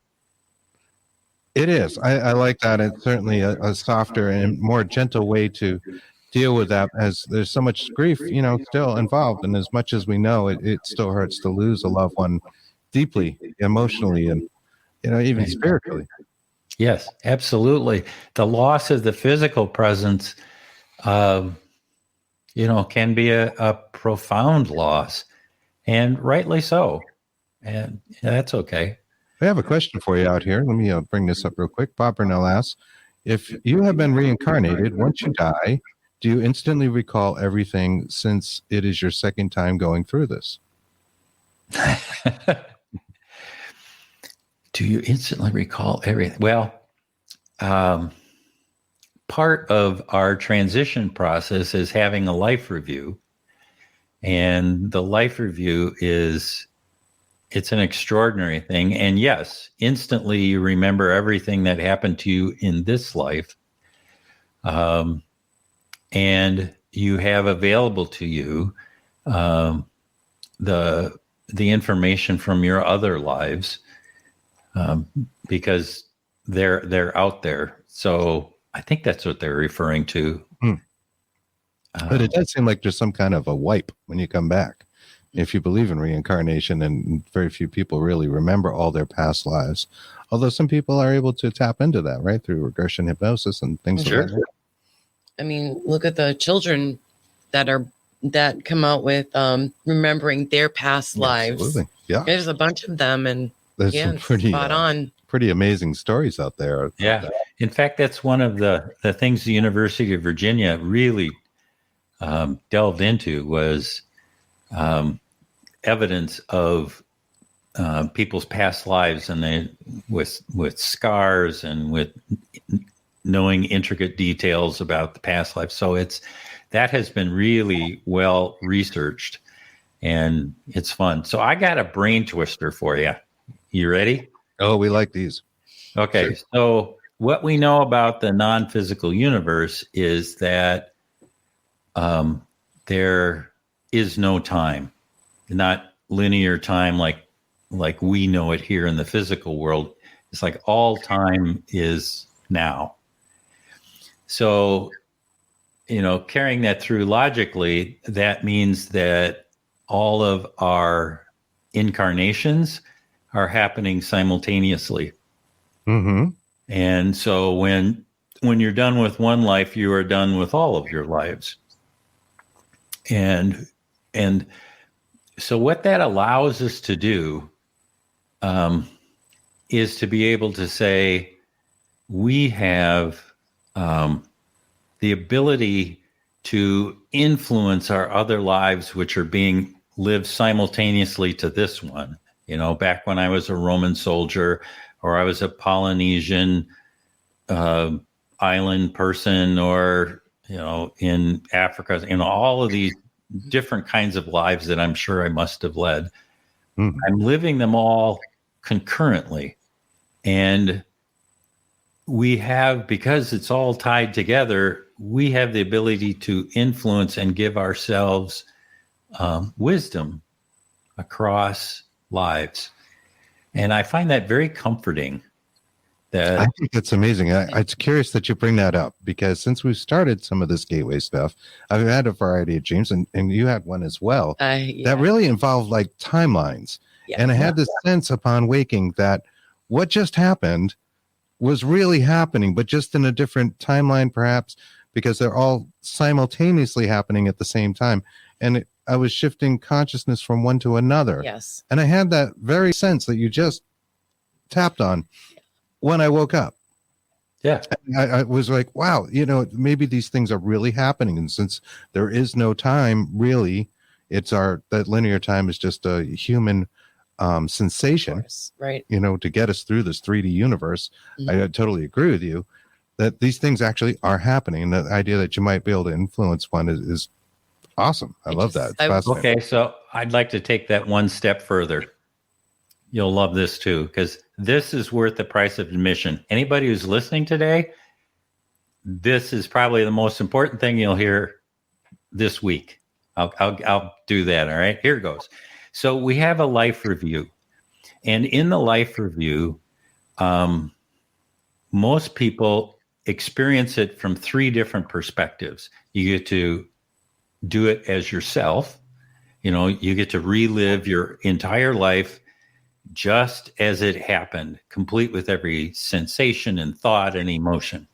It is. I like that. It's certainly a softer and more gentle way to deal with that, as there's so much grief, still involved. And as much as we know, it still hurts to lose a loved one deeply, emotionally, and, even spiritually. Yes, absolutely. The loss of the physical presence, can be a profound loss, and rightly so. And that's okay. I have a question for you out here. Let me bring this up real quick. Bob Burnell asks, if you have been reincarnated, once you die, do you instantly recall everything, since it is your second time going through this? Do you instantly recall everything? Well, part of our transition process is having a life review. And the life review it's an extraordinary thing. And yes, instantly you remember everything that happened to you in this life. And you have available to you the information from your other lives, because they're out there. So I think that's what they're referring to. But it does seem like there's some kind of a wipe when you come back. If you believe in reincarnation, and very few people really remember all their past lives, although some people are able to tap into that, right, through regression hypnosis and things Sure. like that. I mean, look at the children that come out with remembering their past lives. Absolutely. Yeah. There's a bunch of them, and There's yeah, some it's pretty spot on. pretty amazing stories out there. Yeah. In fact, that's one of the things the University of Virginia really delved into was evidence of people's past lives, and they with scars and with knowing intricate details about the past life. So that has been really well researched, and it's fun. So I got a brain twister for you. You ready? Oh, we like these. Okay. Sure. So what we know about the non-physical universe is that there is no time, not linear time like we know it here in the physical world. It's like all time is now. So, carrying that through logically, that means that all of our incarnations are happening simultaneously. Mm-hmm. And so when you're done with one life, you are done with all of your lives. And so what that allows us to do is to be able to say, we have the ability to influence our other lives, which are being lived simultaneously to this one. Back when I was a Roman soldier, or I was a Polynesian island person, or, in Africa, all of these different kinds of lives that I'm sure I must have led. Mm-hmm. I'm living them all concurrently. And we have, because it's all tied together, we have the ability to influence and give ourselves wisdom across lives. And I find that very comforting. I think that's amazing. It's curious that you bring that up, because since we've started some of this gateway stuff, I've had a variety of dreams, and you had one as well, that really involved like timelines. Yeah. And I had this sense upon waking that what just happened was really happening, but just in a different timeline, perhaps, because they're all simultaneously happening at the same time. And I was shifting consciousness from one to another. Yes. And I had that very sense that you just tapped on when I woke up. Yeah. I was like, wow, maybe these things are really happening. And since there is no time, really, that linear time is just a human sensation, course, right? To get us through this 3D universe. Mm-hmm. I totally agree with you that these things actually are happening. And the idea that you might be able to influence one is awesome. I love that. Okay, so I'd like to take that one step further. You'll love this too, because this is worth the price of admission. Anybody who's listening today, this is probably the most important thing you'll hear this week. I'll do that. All right, here goes. So we have a life review, and in the life review, most people experience it from 3 different perspectives. You get to do it as yourself. You get to relive your entire life just as it happened, complete with every sensation and thought and emotion.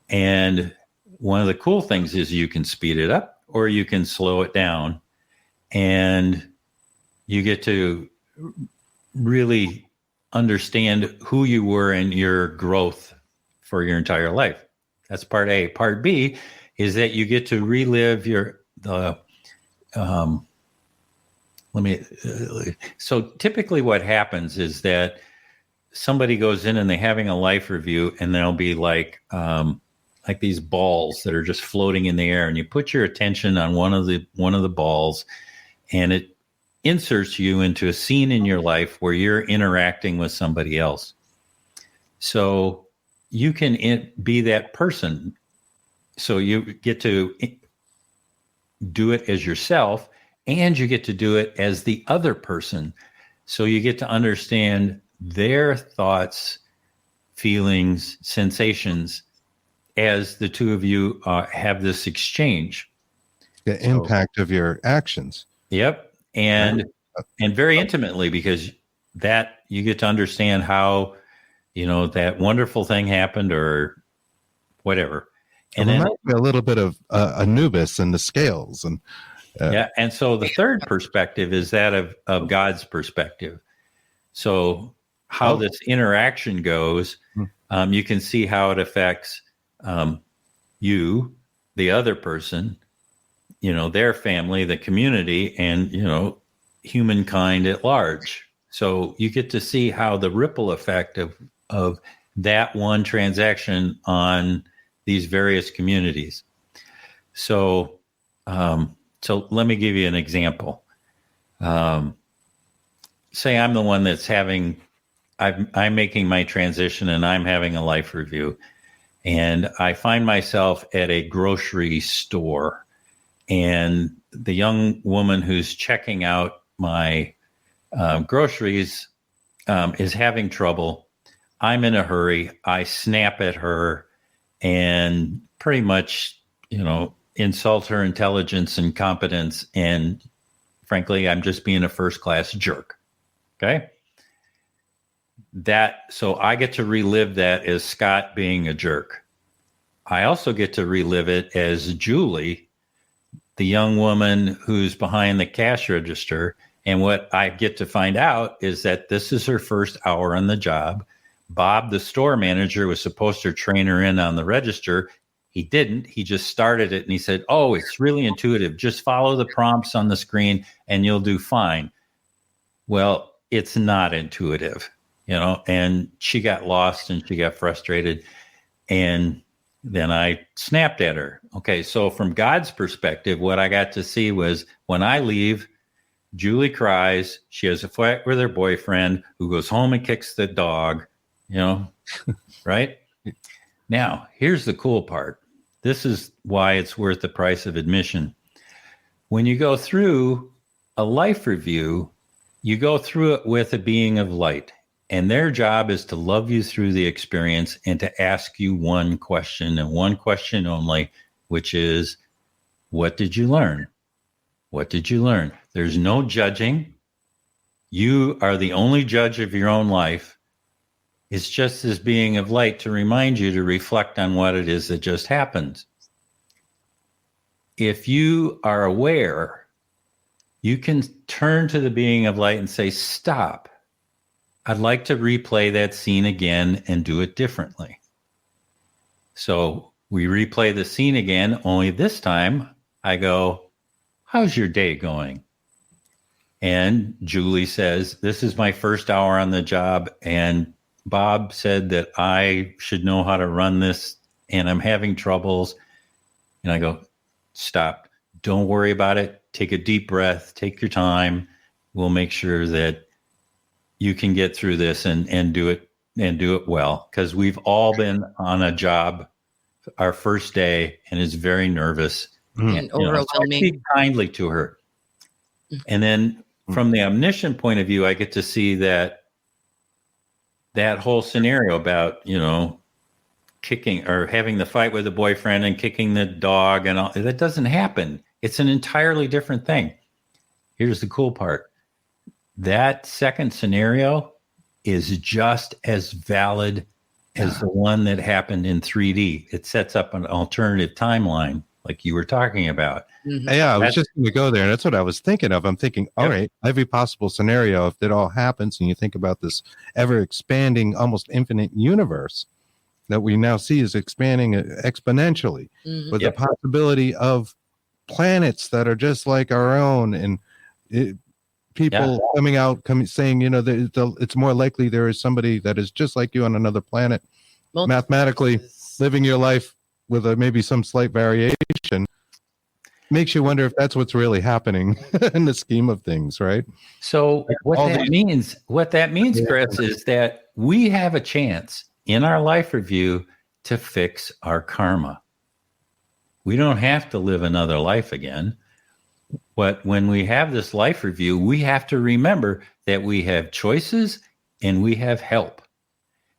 And one of the cool things is you can speed it up or you can slow it down, and you get to really understand who you were and your growth for your entire life. That's part A. Part B is that you get to relive so typically what happens is that somebody goes in and they're having a life review, and there'll be like these balls that are just floating in the air, and you put your attention on one of the balls, and it inserts you into a scene in your life where you're interacting with somebody else. So you can be that person. So you get to do it as yourself, and you get to do it as the other person. So you get to understand their thoughts, feelings, sensations as the two of you have this exchange. The impact of your actions. Yep. And very intimately, because that you get to understand how, that wonderful thing happened or whatever. And then a little bit of Anubis and the scales. And and so the third perspective is that of God's perspective. So how this interaction goes, you can see how it affects you, the other person, their family, the community, and, humankind at large. So you get to see how the ripple effect of that one transaction on these various communities. So let me give you an example. Say I'm the one that's I'm making my transition and I'm having a life review, and I find myself at a grocery store, and the young woman who's checking out my groceries is having trouble. I'm in a hurry. I snap at her and pretty much, insult her intelligence and competence. And frankly, I'm just being a first-class jerk. Okay. So I get to relive that as Scott being a jerk. I also get to relive it as Julie, the young woman who's behind the cash register. And what I get to find out is that this is her first hour on the job. Bob, the store manager, was supposed to train her in on the register. He didn't. He just started it and he said, "Oh, it's really intuitive. Just follow the prompts on the screen and you'll do fine." Well, it's not intuitive, and she got lost and she got frustrated. And then I snapped at her. Okay, so from God's perspective, what I got to see was when I leave, Julie cries. She has a fight with her boyfriend who goes home and kicks the dog, right? Now, here's the cool part. This is why it's worth the price of admission. When you go through a life review, you go through it with a being of light, and their job is to love you through the experience and to ask you one question and one question only, which is, what did you learn? What did you learn? There's no judging. You are the only judge of your own life. It's just this being of light to remind you to reflect on what it is that just happened. If you are aware, you can turn to the being of light and say, "Stop. I'd like to replay that scene again and do it differently." So we replay the scene again, only this time I go, "How's your day going?" And Julie says, "This is my first hour on the job, and Bob said that I should know how to run this, and I'm having troubles." And I go, "Stop. Don't worry about it. Take a deep breath. Take your time. We'll make sure that you can get through this and do it well." Because we've all been on a job our first day and is very nervous and overwhelming. So I speak kindly to her. And then from the omniscient point of view, I get to see that whole scenario about, kicking or having the fight with the boyfriend and kicking the dog and all that doesn't happen. It's an entirely different thing. Here's the cool part. That second scenario is just as valid as the one that happened in 3D. It sets up an alternative timeline like you were talking about. Mm-hmm. Yeah, I was just going to go there. That's what I was thinking of. I'm thinking, all right, every possible scenario, if it all happens and you think about this ever expanding, almost infinite universe that we now see is expanding exponentially with the possibility of planets that are just like our own, and people coming out saying, it's more likely there is somebody that is just like you on another planet, mathematically living your life with maybe some slight variation. Makes you wonder if that's what's really happening in the scheme of things, right? So what that means, Chris, is that we have a chance in our life review to fix our karma. We don't have to live another life again. But when we have this life review, we have to remember that we have choices and we have help.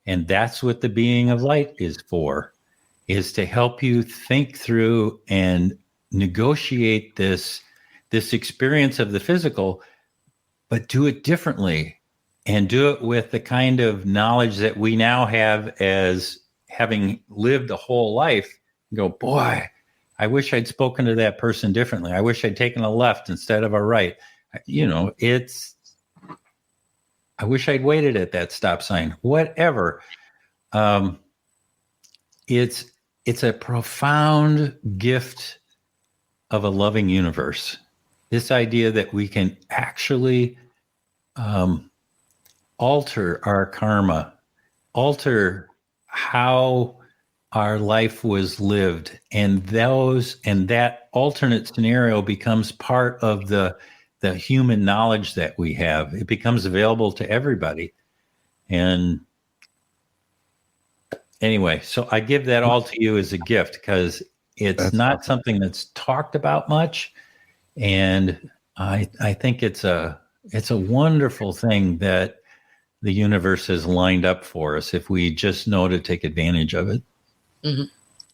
And that's what the being of light is for, is to help you think through and negotiate this experience of the physical, but do it differently and do it with the kind of knowledge that we now have as having lived a whole life. Go, boy, I wish I'd spoken to that person differently. I wish I'd taken a left instead of a right. I wish I'd waited at that stop sign, whatever. It's a profound gift of a loving universe. This idea that we can actually alter our karma, alter how our life was lived, and that alternate scenario becomes part of the human knowledge that we have. It becomes available to everybody. And anyway, so I give that all to you as a gift, because it's not something that's talked about much. And I think it's a wonderful thing that the universe has lined up for us if we just know to take advantage of it. Mm-hmm.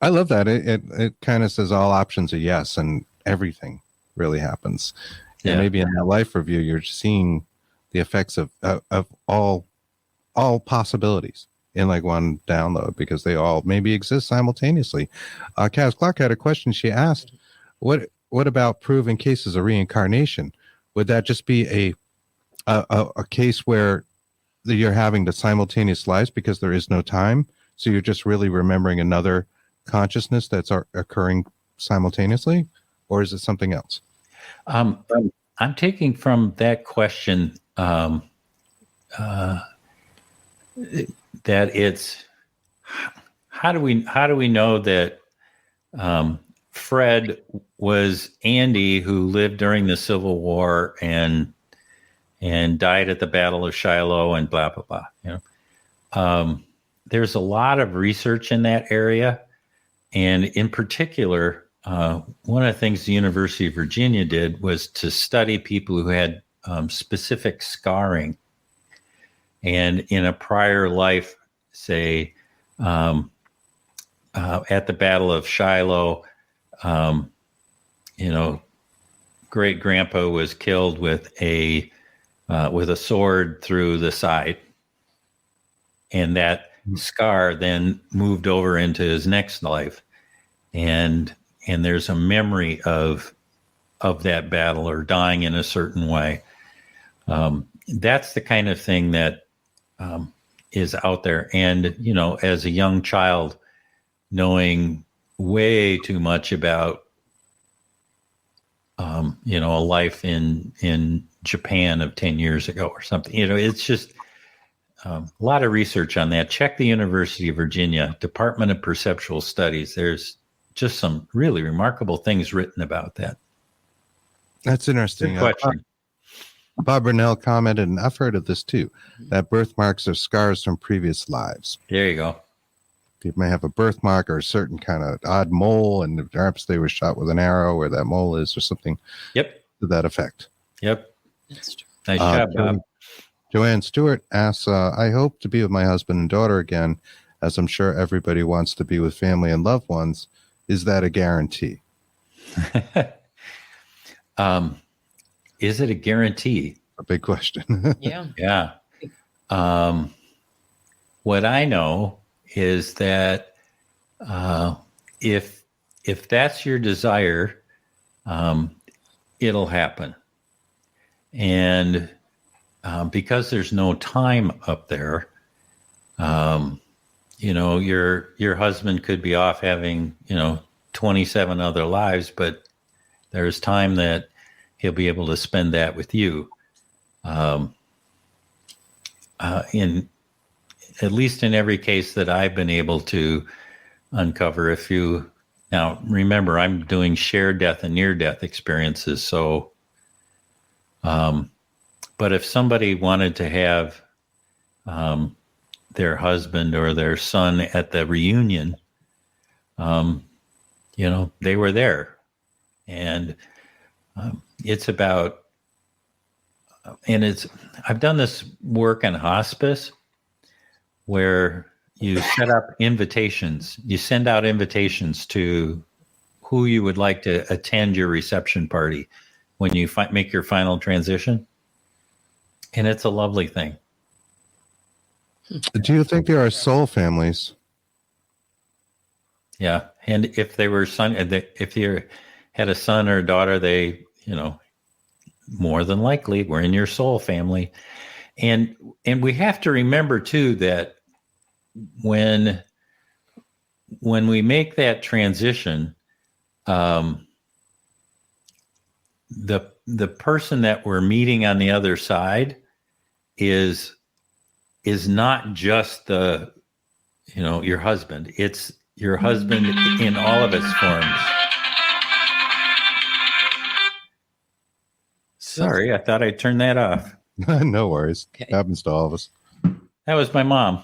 I love that. It kind of says all options are yes, and everything really happens. Yeah. And maybe in that life review, you're seeing the effects of all possibilities in like one download, because they all maybe exist simultaneously. Kaz Clark had a question. She asked, what about proven cases of reincarnation? Would that just be a case where you're having the simultaneous lives because there is no time? So you're just really remembering another consciousness that's occurring simultaneously? Or is it something else? I'm taking from that question that it's how do we know that Fred was Andy, who lived during the Civil War and died at the Battle of Shiloh and blah blah blah. There's a lot of research in that area, and in particular, one of the things the University of Virginia did was to study people who had specific scarring, and in a prior life, say at the Battle of Shiloh, great grandpa was killed with a sword through the side, and that scar then moved over into his next life, and there's a memory of that battle or dying in a certain way. That's the kind of thing that is out there. And as a young child, knowing way too much about a life in Japan of 10 years ago or something, it's just a lot of research on that. Check the University of Virginia Department of Perceptual Studies. There's just some really remarkable things written about that. That's interesting. Good question. Bob Burnell commented, and I've heard of this too, that birthmarks are scars from previous lives. There you go. People may have a birthmark or a certain kind of odd mole, and perhaps they were shot with an arrow where that mole is, or something. Yep. To that effect. Yep. That's true. Nice job, Bob. Joanne Stewart asks, I hope to be with my husband and daughter again, as I'm sure everybody wants to be with family and loved ones. Is that a guarantee? Is it a guarantee? A big question. Yeah. Yeah. What I know is that if that's your desire, it'll happen. And because there's no time up there, your husband could be off having 27 other lives, but there's time that he'll be able to spend that with you. In at least in every case that I've been able to uncover, now remember, I'm doing shared death and near death experiences. So, but if somebody wanted to have their husband or their son at the reunion, they were there. And it's about, I've done this work in hospice where you set up invitations, you send out invitations to who you would like to attend your reception party when you make your final transition. And it's a lovely thing. Do you think there are soul families? Yeah. And if they were if you had a son or a daughter, they, more than likely were in your soul family. And we have to remember too, that when we make that transition, the person that we're meeting on the other side is not just your husband. It's your husband in all of its forms. Sorry, I thought I'd turn that off. No worries. Okay. Happens to all of us. That was my mom.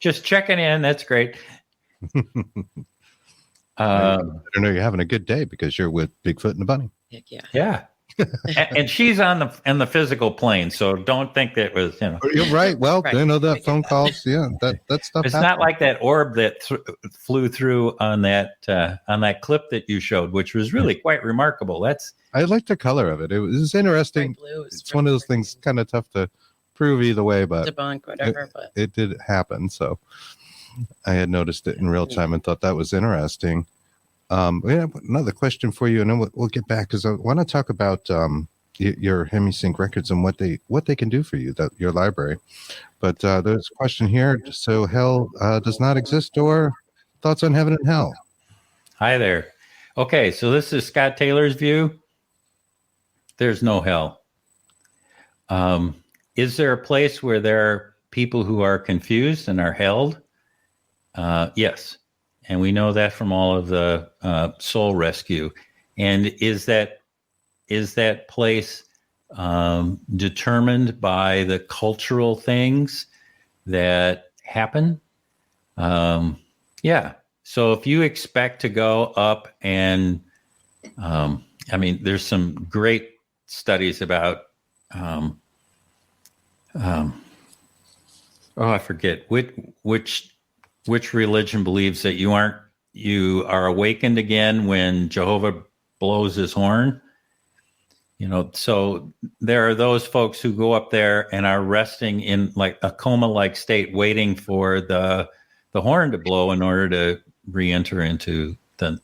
just checking in. That's great. I don't know you're having a good day because you're with Bigfoot and the bunny. Heck yeah. Yeah. And she's on the physical plane, so don't think that was, You're right. Well, Right. that phone calls. Yeah, that stuff. It's happens. not like that orb that flew through on that clip that you showed, which was really quite remarkable. I like the color of it. It was interesting. Bright blue is It's one of those things kind of tough to prove either way, but debunk, whatever. But it did happen. So I had noticed it in real time and thought that was interesting. We have another question for you, and then we'll get back because I want to talk about your HemiSync records and what they can do for you, your library. But there's a question here. So hell does not exist, or thoughts on heaven and hell? Hi there. Okay, so this is Scott Taylor's view. There's no hell. Is there a place where there are people who are confused and are held? Yes. And we know that from all of the soul rescue. And is that place determined by the cultural things that happen? Yeah. So if you expect to go up and, there's some great studies about, I forget which religion believes that you are awakened again when Jehovah blows his horn. So there are those folks who go up there and are resting in like a coma-like state, waiting for the horn to blow in order to re-enter into the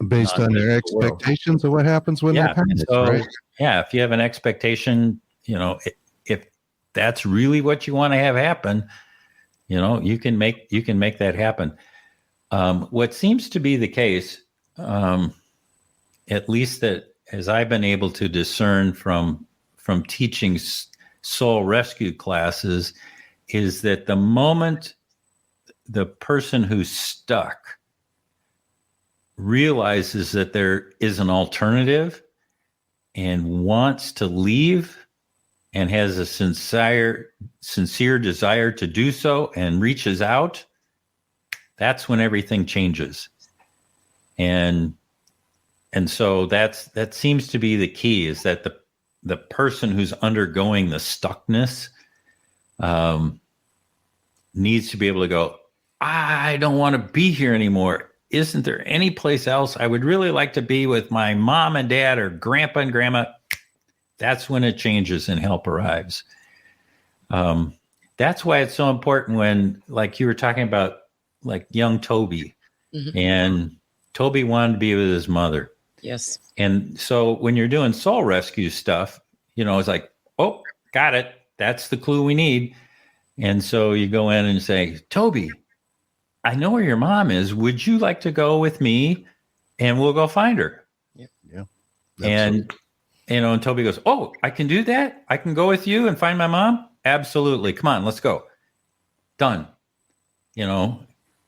Based on their expectations of what happens when that happens, right? Yeah, if you have an expectation, if that's really what you want to have happen, you can make that happen. What seems to be the case, at least that as I've been able to discern from teaching soul rescue classes, is that the moment the person who's stuck realizes that there is an alternative and wants to leave and has a sincere desire to do so and reaches out, that's when everything changes. And so that seems to be the key, is that the person who's undergoing the stuckness needs to be able to go, I don't want to be here anymore. Isn't there any place else? I would really like to be with my mom and dad or grandpa and grandma. That's when it changes and help arrives. That's why it's so important when, like you were talking about, like young Toby, and Toby wanted to be with his mother. yes. And so when you're doing soul rescue stuff, it's like, oh, got it. That's the clue we need. And so you go in and say, Toby, I know where your mom is. Would you like to go with me and we'll go find her? Yeah. And, and Toby goes, oh, I can do that? I can go with you and find my mom? Absolutely. Come on, let's go. Done.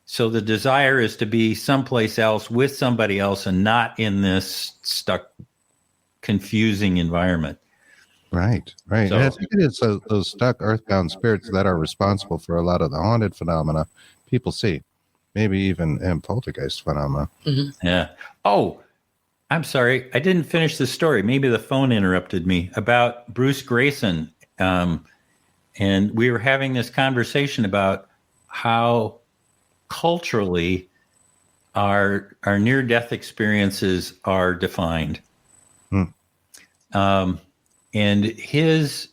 So the desire is to be someplace else with somebody else and not in this stuck, confusing environment. Right. So, and I think it is those stuck earthbound spirits that are responsible for a lot of the haunted phenomena people see, maybe even poltergeist phenomena. Yeah. Oh, I'm sorry. I didn't finish the story. Maybe the phone interrupted me about Bruce Grayson. And we were having this conversation about how culturally our near-death experiences are defined. And his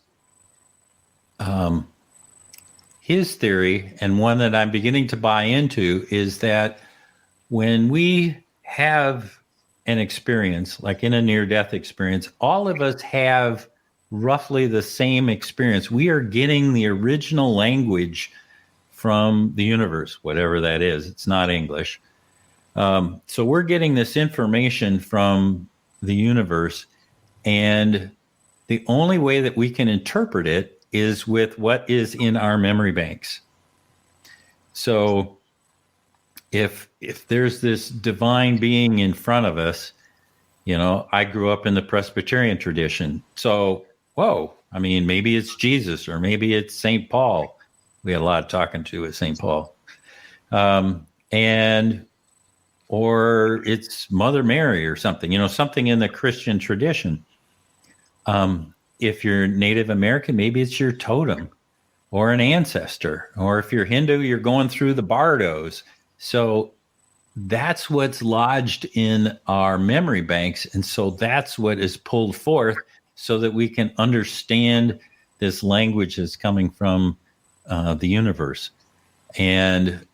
theory, and one that I'm beginning to buy into, is that when we have an experience, like in a near-death experience, all of us have roughly the same experience. We are getting the original language from the universe, whatever that is. It's not English. So we're getting this information from the universe, and the only way that we can interpret it is with what is in our memory banks. So if there's this divine being in front of us, I grew up in the Presbyterian tradition. So, I mean, maybe it's Jesus, or maybe it's St. Paul. We had a lot of talking to with St. Paul. Or it's Mother Mary or something, something in the Christian tradition. If you're Native American, maybe it's your totem or an ancestor. Or if you're Hindu, you're going through the bardos. So that's what's lodged in our memory banks. And so that's what is pulled forth so that we can understand this language that's coming from the universe. And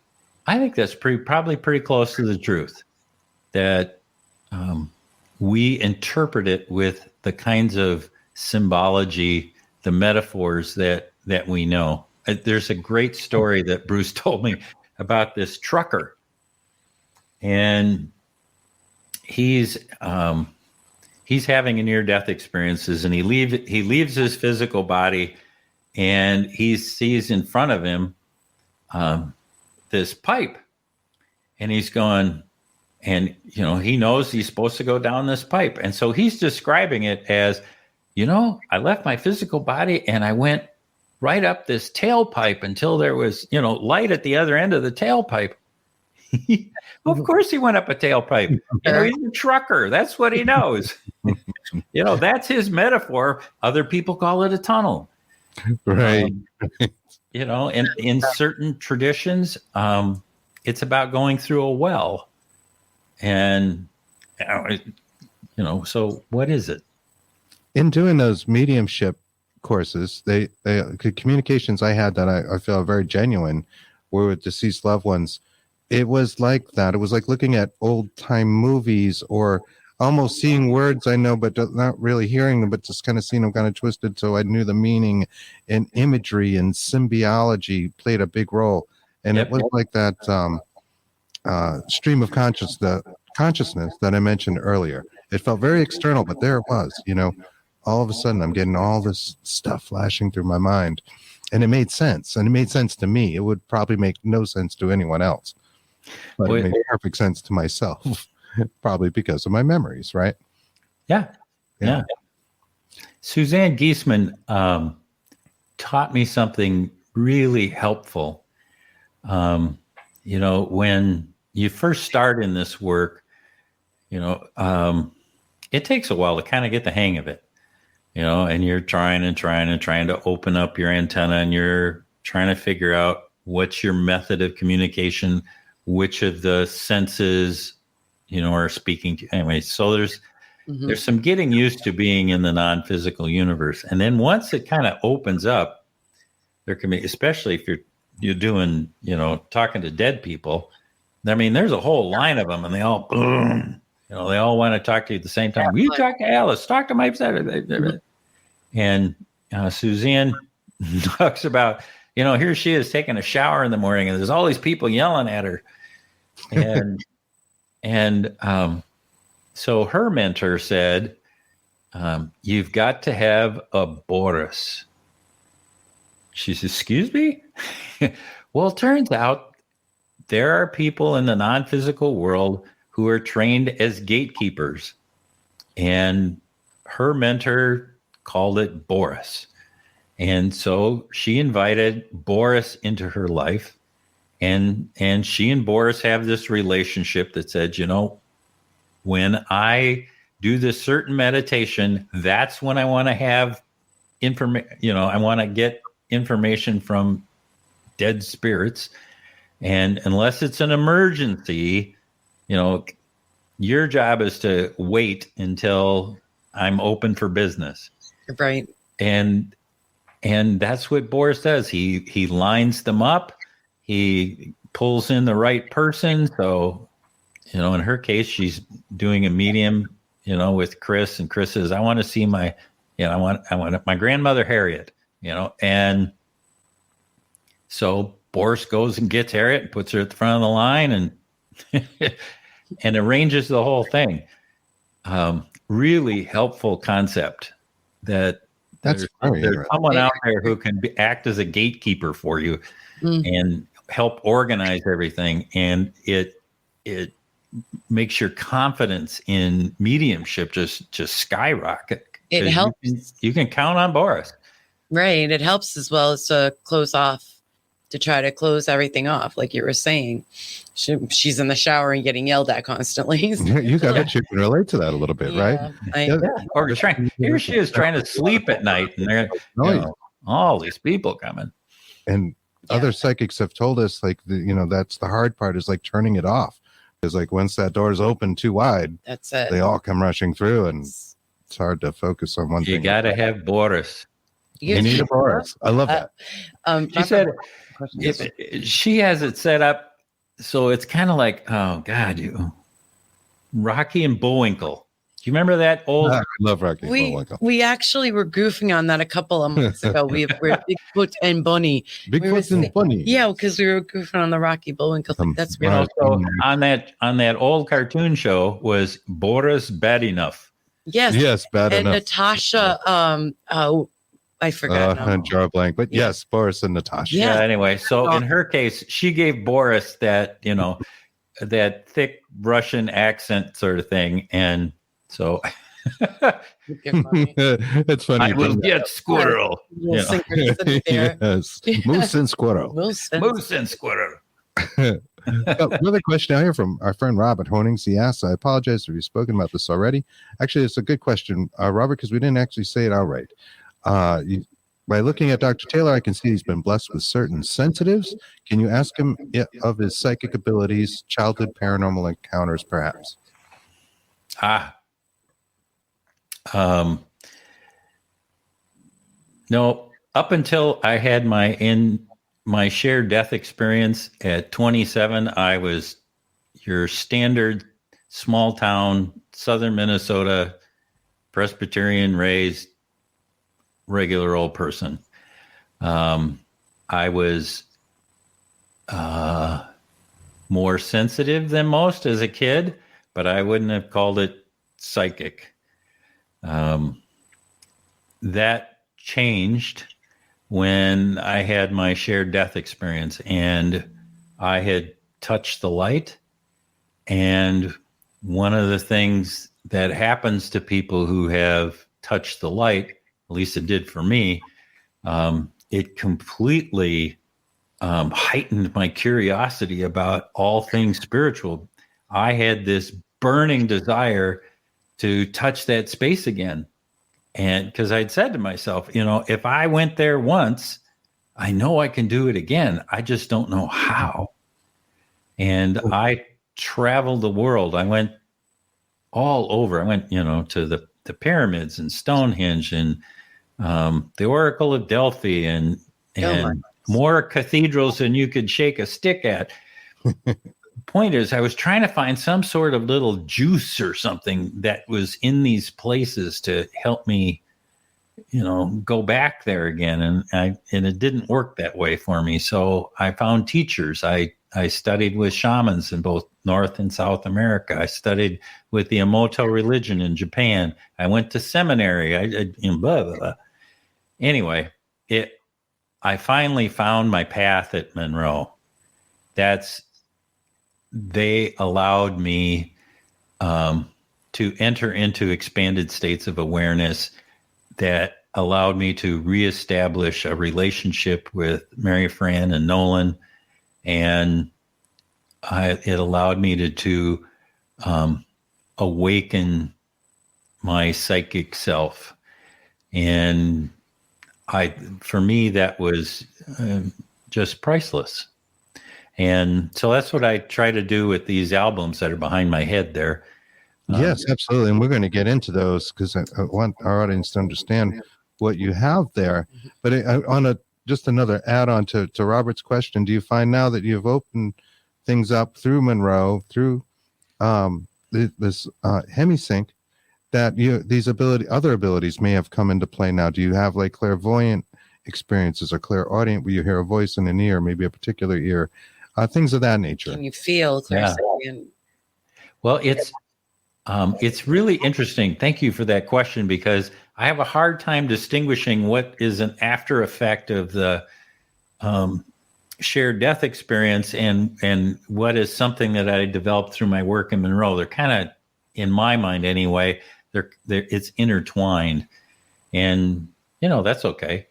I think that's probably pretty close to the truth, that we interpret it with the kinds of symbology, the metaphors that we know. There's a great story that Bruce told me about this trucker, and he's having a near-death experiences, and he leaves his physical body, and he sees in front of him this pipe, and he's going, and he knows he's supposed to go down this pipe, and so he's describing it as, I left my physical body and I went right up this tailpipe until there was light at the other end of the tailpipe. Well, of course he went up a tailpipe. He's a trucker. That's what he knows. That's his metaphor. Other people call it a tunnel. Right. And in certain traditions, it's about going through a well. And, so what is it? In doing those mediumship courses, the communications I had that I feel are very genuine were with deceased loved ones. It was like that. It was like looking at old time movies, or almost seeing words I know, but not really hearing them, but just kind of seeing them kind of twisted. So I knew the meaning, and imagery and symbiology played a big role. And It was like that stream of consciousness that I mentioned earlier. It felt very external, but there it was, all of a sudden I'm getting all this stuff flashing through my mind, and it made sense. And it made sense to me. It would probably make no sense to anyone else, but it made perfect sense to myself, probably because of my memories. Right. Yeah. Suzanne Giesman taught me something really helpful. When you first start in this work, it takes a while to kind of get the hang of it, and you're trying to open up your antenna, and you're trying to figure out what's your method of communication, which of the senses, are speaking to. Anyway, so there's some getting used to being in the non-physical universe. And then once it kind of opens up, there can be, especially if you're doing, talking to dead people. I mean, there's a whole line of them, and they all, they all want to talk to you at the same time. Will you talk to Alice? Talk to my son. And Suzanne talks about, here she is taking a shower in the morning, and there's all these people yelling at her. And so her mentor said, you've got to have a Boris. She says, excuse me? Well, it turns out there are people in the non-physical world who are trained as gatekeepers. And her mentor called it Boris. And so she invited Boris into her life. And she and Boris have this relationship that said, when I do this certain meditation, that's when I want to have information, I want to get information from dead spirits. And unless it's an emergency, you know, your job is to wait until I'm open for business. Right. And that's what Boris does. He lines them up. He pulls in the right person. So, you know, in her case, she's doing a medium, you know, with Chris, and Chris says, I want to see my, you know, I want my grandmother Harriet, you know, and so Boris goes and gets Harriet and puts her at the front of the line and and arranges the whole thing. Really helpful concept that there's someone out there who can act as a gatekeeper for you and help organize everything. And it makes your confidence in mediumship just skyrocket. It helps. You can count on Boris. Right. It helps as well as to try to close everything off. Like you were saying, she's in the shower and getting yelled at constantly. You got you can relate to that a little bit, right? Or here she is trying to sleep at night, and there are all these people coming. And other psychics have told us, like, that's the hard part, is like turning it off. Because like once that door is open too wide, that's it. They all come rushing through, and it's hard to focus on one thing. You got to have Boris. You need a Boris. I love that. She said she has it set up so it's kind of like, oh God, Rocky and Bullwinkle. Do you remember that old? I love Rocky and Bullwinkle. We actually were goofing on that a couple of months ago. We're Bigfoot and Bunny. Bigfoot and Bunny. Yeah, because we were goofing on the Rocky Bullwinkle thing. That's really so on that old cartoon show was Boris bad enough? Yes, bad enough. And Natasha, I forgot. And draw a blank, but yes, Boris and Natasha. Yeah. Anyway, so in her case, she gave Boris that, that thick Russian accent sort of thing, and so it's funny. I will get squirrel. Yes, moose and squirrel. Moose and squirrel. Another question out here from our friend Robert Honings. He asks, I apologize if you've spoken about this already. Actually, it's a good question, Robert, because we didn't actually say it outright. By looking at Dr. Taylor, I can see he's been blessed with certain sensitives. Can you ask him of his psychic abilities, childhood paranormal encounters, perhaps? No, up until I had my shared death experience at 27, I was your standard small town, southern Minnesota, Presbyterian raised, regular old person. I was more sensitive than most as a kid, but I wouldn't have called it psychic. That changed when I had my shared death experience, and I had touched the light. And one of the things that happens to people who have touched the light, at least it did for me, it completely heightened my curiosity about all things spiritual. I had this burning desire to touch that space again. And because I'd said to myself, if I went there once, I know I can do it again. I just don't know how. And I traveled the world. I went all over. I went, to the pyramids and Stonehenge and the Oracle of Delphi and more cathedrals than you could shake a stick at. Point is, I was trying to find some sort of little juice or something that was in these places to help me, go back there again. And it didn't work that way for me. So I found teachers. I studied with shamans in both North and South America. I studied with the Emoto religion in Japan. I went to seminary. I blah, blah, blah. Anyway, I finally found my path at Monroe. They allowed me to enter into expanded states of awareness that allowed me to reestablish a relationship with Mary Fran and Nolan. And it allowed me to awaken my psychic self. And for me, that was just priceless. And so that's what I try to do with these albums that are behind my head there. Yes, absolutely. And we're going to get into those because I want our audience to understand what you have there. But just another add-on to Robert's question, do you find now that you've opened things up through Monroe, through this hemisync, that these other abilities may have come into play now? Do you have like clairvoyant experiences or clairaudient where you hear a voice in an ear, maybe a particular ear, things of that nature? Can you feel clairsentient? Well, it's really interesting. Thank you for that question, because I have a hard time distinguishing what is an after effect of the shared death experience and what is something that I developed through my work in Monroe. They're kind of, in my mind anyway, it's intertwined, and that's okay.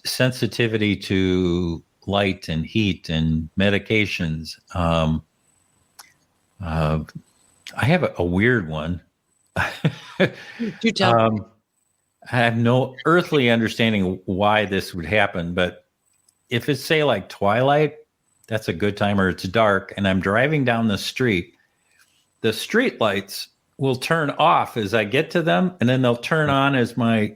Sensitivity to light and heat and medications. I have a weird one. You tell. I have no earthly understanding why this would happen, but if it's, say, like twilight, that's a good time, or it's dark, and I'm driving down the street lights will turn off as I get to them, and then they'll turn on as my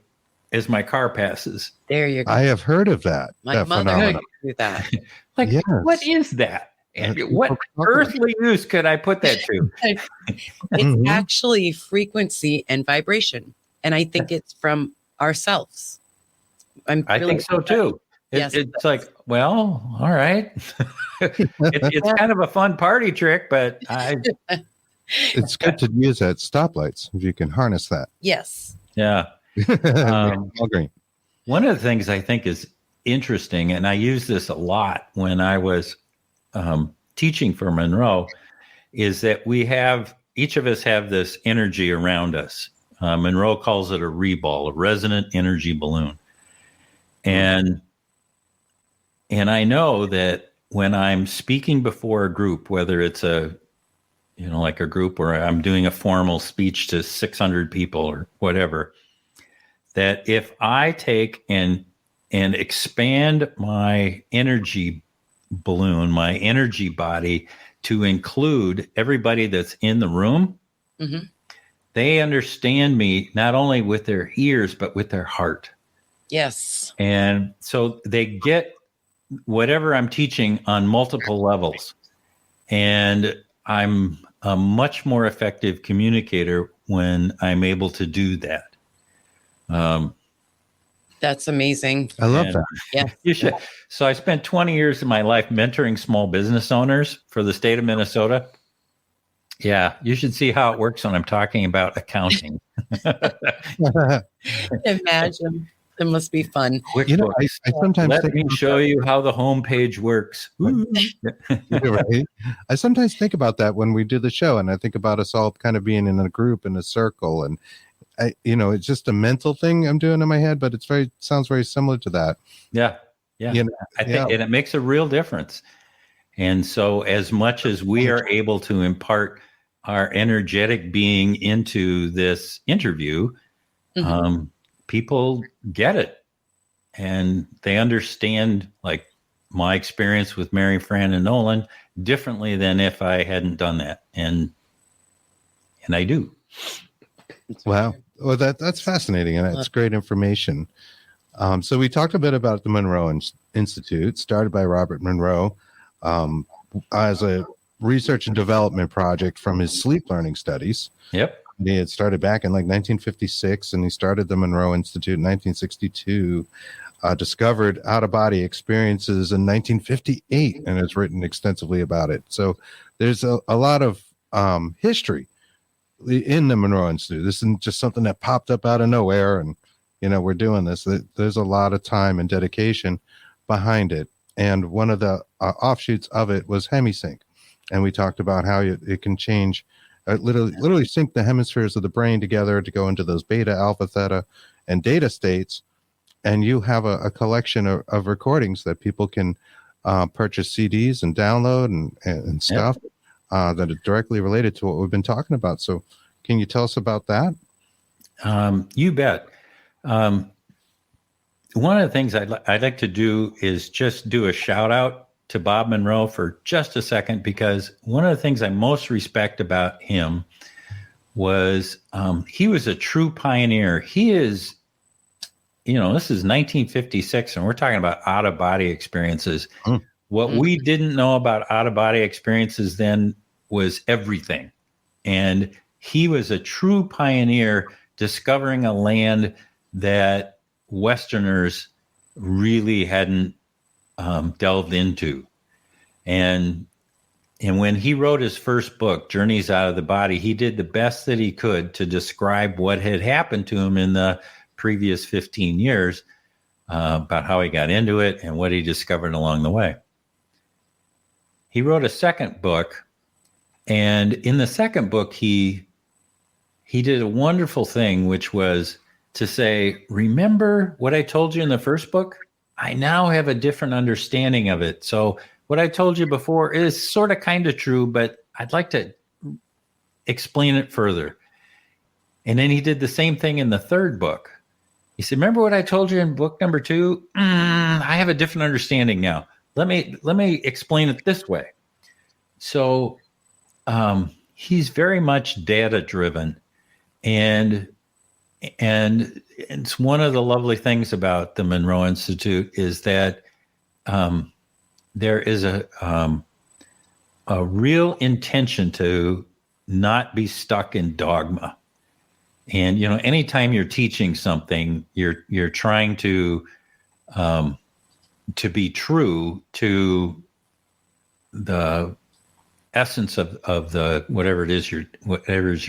car passes. There you go. I have heard of that. My mother phenomenon. do that. Like, Yes. What is that? And what earthly use could I put that to? It's actually frequency and vibration, and I think it's from ourselves. I think so too. Yes. It's like, well, all right. It's kind of a fun party trick, but It's good to use at stoplights if you can harness that. Yes. Yeah. Agree. One of the things I think is interesting, and I use this a lot when I was teaching for Monroe, is that each of us have this energy around us. Monroe calls it a reball, a resonant energy balloon. And I know that when I'm speaking before a group, whether it's like a group where I'm doing a formal speech to 600 people or whatever, that if I take and expand my energy balloon, my energy body, to include everybody that's in the room, they understand me not only with their ears, but with their heart. Yes. And so they get whatever I'm teaching on multiple levels. And I'm a much more effective communicator when I'm able to do that. That's amazing. I love that. Yeah. You should. So I spent 20 years of my life mentoring small business owners for the state of Minnesota. Yeah, you should see how it works when I'm talking about accounting. Imagine. It must be fun. I sometimes Let think me show you how the homepage works. right. I sometimes think about that when we do the show, and I think about us all kind of being in a group in a circle, and it's just a mental thing I'm doing in my head, but sounds very similar to that. Yeah. I think, and it makes a real difference. And so, as much as we are able to impart our energetic being into this interview, people get it, and they understand, like my experience with Mary, Fran, and Nolan, differently than if I hadn't done that, and I do. Wow. Well, that's fascinating, and that's great information. So we talked a bit about the Monroe Institute, started by Robert Monroe as a research and development project from his sleep learning studies. Yep. He had started back in like 1956, and he started the Monroe Institute in 1962, discovered out-of-body experiences in 1958, and has written extensively about it. So there's a lot of history in the Monroe Institute. This isn't just something that popped up out of nowhere and we're doing this. There's a lot of time and dedication behind it, and one of the offshoots of it was hemisync, and we talked about how it can change, literally sync the hemispheres of the brain together to go into those beta, alpha, theta, and data states, and you have a collection of recordings that people can purchase CDs and download and stuff. That are directly related to what we've been talking about. So can you tell us about that? You bet. One of the things I'd like to do is just do a shout out to Bob Monroe for just a second, because one of the things I most respect about him was he was a true pioneer. He is, this is 1956, and we're talking about out-of-body experiences. What we didn't know about out-of-body experiences then was everything. And he was a true pioneer, discovering a land that Westerners really hadn't delved into. And when he wrote his first book, Journeys Out of the Body, he did the best that he could to describe what had happened to him in the previous 15 years, about how he got into it and what he discovered along the way. He wrote a second book, and in the second book, he did a wonderful thing, which was to say, remember what I told you in the first book? I now have a different understanding of it. So what I told you before is sort of kind of true, but I'd like to explain it further. And then he did the same thing in the third book. He said, remember what I told you in book number 2? I have a different understanding now. Let me explain it this way. So he's very there data driven. And it's one of the lovely things about the Monroe Institute is that there is a real intention to not be stuck in dogma. And anytime you're teaching something, you're trying to be true to the essence of the whatever it is you're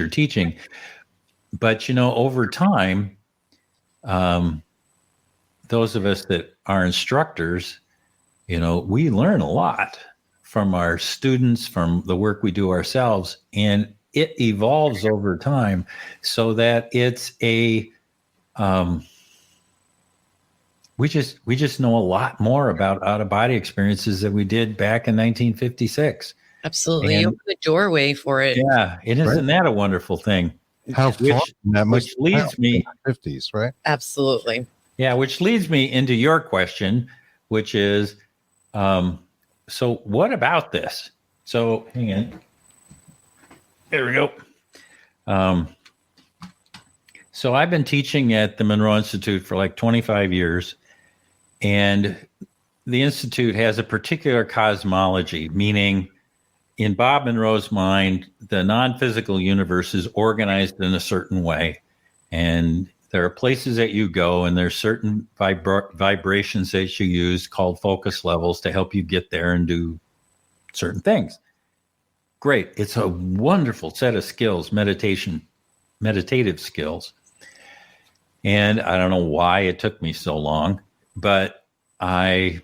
teaching. But over time, those of us that are instructors, we learn a lot from our students, from the work we do ourselves, and it evolves over time so that it's we just know a lot more about out-of-body experiences than we did back in 1956. Absolutely. You open the doorway for it. Yeah. Isn't that a wonderful thing? How fun that must leads me 50s, right? Absolutely. Yeah, which leads me into your question, which is, so what about this? So hang on. There we go. So I've been teaching at the Monroe Institute for like 25 years, and the Institute has a particular cosmology, meaning in Bob Monroe's mind, the non-physical universe is organized in a certain way. And there are places that you go, and there's certain vibrations that you use called focus levels to help you get there and do certain things. Great. It's a wonderful set of skills, meditative skills. And I don't know why it took me so long, but I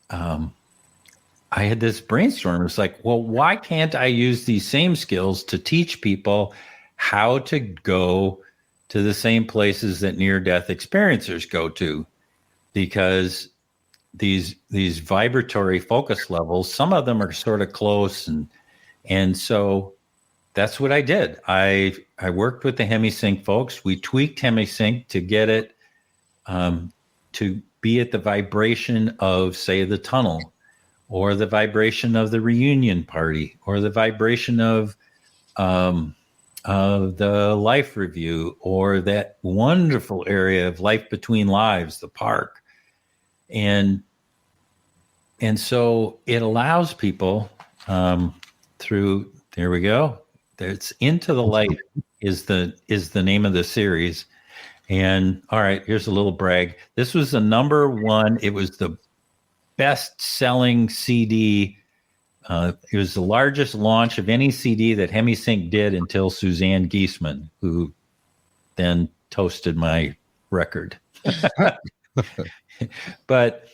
had this brainstorm. It's like, well, why can't I use these same skills to teach people how to go to the same places that near-death experiencers go to? Because these vibratory focus levels, some of them are sort of close, and so that's what I did. I worked with the HemiSync folks. We tweaked HemiSync to get it to be at the vibration of, say, the tunnel, or the vibration of the reunion party, or the vibration of the life review, or that wonderful area of life between lives, the park. And so it allows people through, there we go. It's Into the Light is the name of the series. And all right, here's a little brag. This was the number one. It was the best-selling CD. It was the largest launch of any CD that HemiSync did until Suzanne Giesman, who then toasted my record. But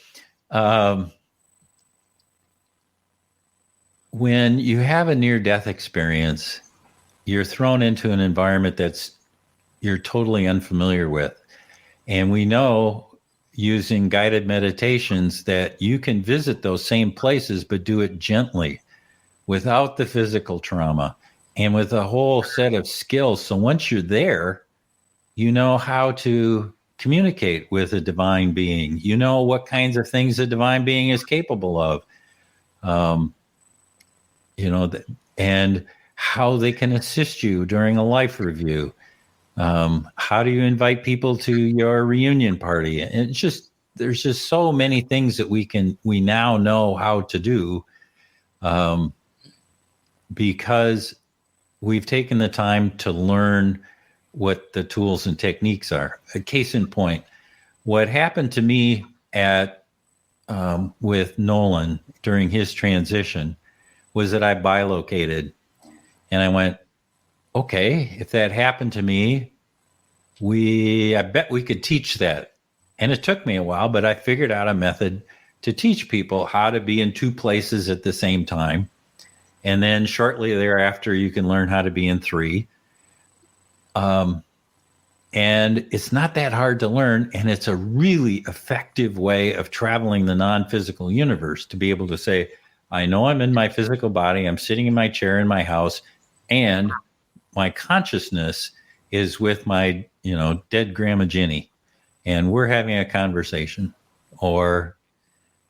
when you have a near-death experience, you're thrown into an environment you're totally unfamiliar with. And we know, using guided meditations, that you can visit those same places, but do it gently, without the physical trauma, and with a whole set of skills. So once you're there, you know how to communicate with a divine being. You know what kinds of things a divine being is capable of. and how they can assist you during a life review. How do you invite people to your reunion party? And there's just so many things that we now know how to do, because we've taken the time to learn what the tools and techniques are. A case in point, what happened to me with Nolan during his transition was that I bilocated, and I went, okay, if that happened to me, I bet we could teach that. And it took me a while, but I figured out a method to teach people how to be in two places at the same time. And then shortly thereafter, you can learn how to be in three. And it's not that hard to learn. And it's a really effective way of traveling the non-physical universe, to be able to say, I know I'm in my physical body. I'm sitting in my chair in my house, and my consciousness is with my, dead grandma Ginny, and we're having a conversation. Or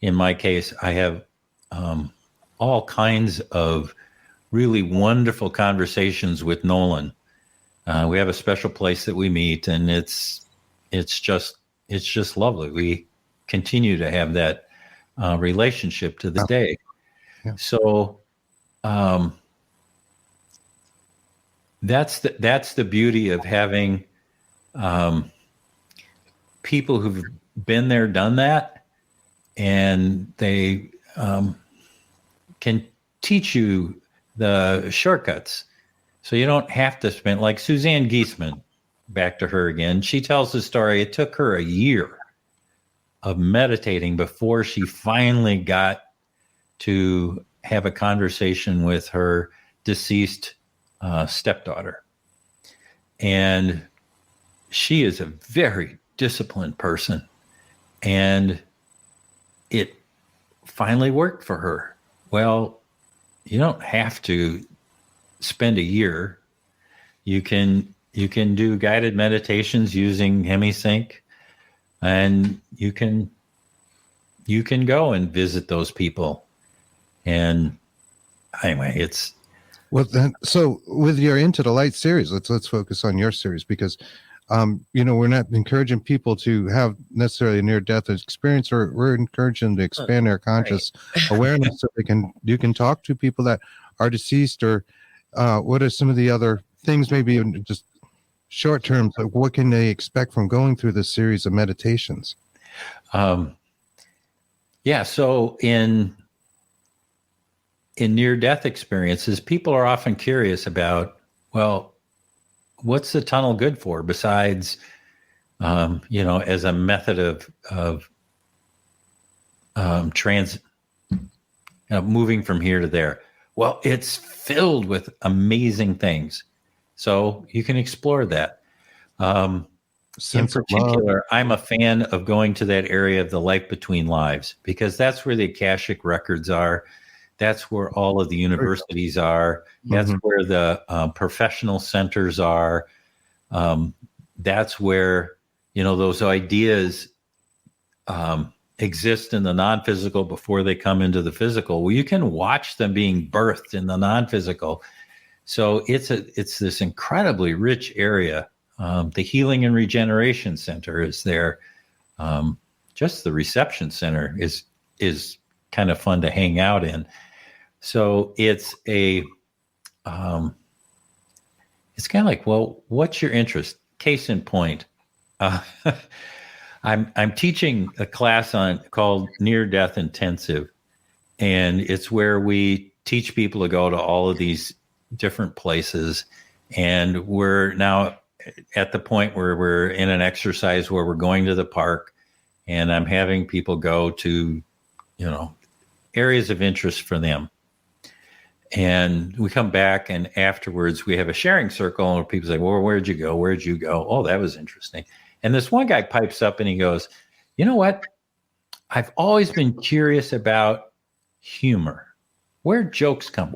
in my case, I have all kinds of really wonderful conversations with Nolan. We have a special place that we meet, and it's just lovely. We continue to have that relationship to this day. Yeah. So that's the beauty of having people who've been there, done that, and they can teach you the shortcuts. So you don't have to spend, like Suzanne Giesman, back to her again. She tells the story. It took her a year of meditating before she finally got to have a conversation with her deceased stepdaughter. And she is a very disciplined person. And it finally worked for her. Well, you don't have to spend a year. You can do guided meditations using HemiSync, and you can go and visit those people. And anyway, so with your Into the Light series, let's focus on your series, because we're not encouraging people to have necessarily a near-death experience, or we're encouraging them to expand their conscious awareness, so you can talk to people that are deceased, or what are some of the other things, maybe in just short term, like what can they expect from going through this series of meditations? So in near-death experiences, people are often curious about, well, what's the tunnel good for besides, as a method of transit, moving from here to there. Well, it's filled with amazing things. So you can explore that. In particular, I'm a fan of going to that area of the life between lives, because that's where the Akashic records are. That's where all of the universities are. That's where the professional centers are. That's where, those ideas exist in the non-physical before they come into the physical. Well, you can watch them being birthed in the non-physical. So it's this incredibly rich area. The Healing and Regeneration Center is there. Just the reception center is kind of fun to hang out in. So it's it's kind of like, well, what's your interest? Case in point, I'm teaching a class called Near Death Intensive, and it's where we teach people to go to all of these different places. And we're now at the point where we're in an exercise where we're going to the park, and I'm having people go to, areas of interest for them. And we come back, and afterwards we have a sharing circle, and people say, well, where'd you go? Where'd you go? Oh, that was interesting. And this one guy pipes up and he goes, you know what? I've always been curious about humor. Where do jokes come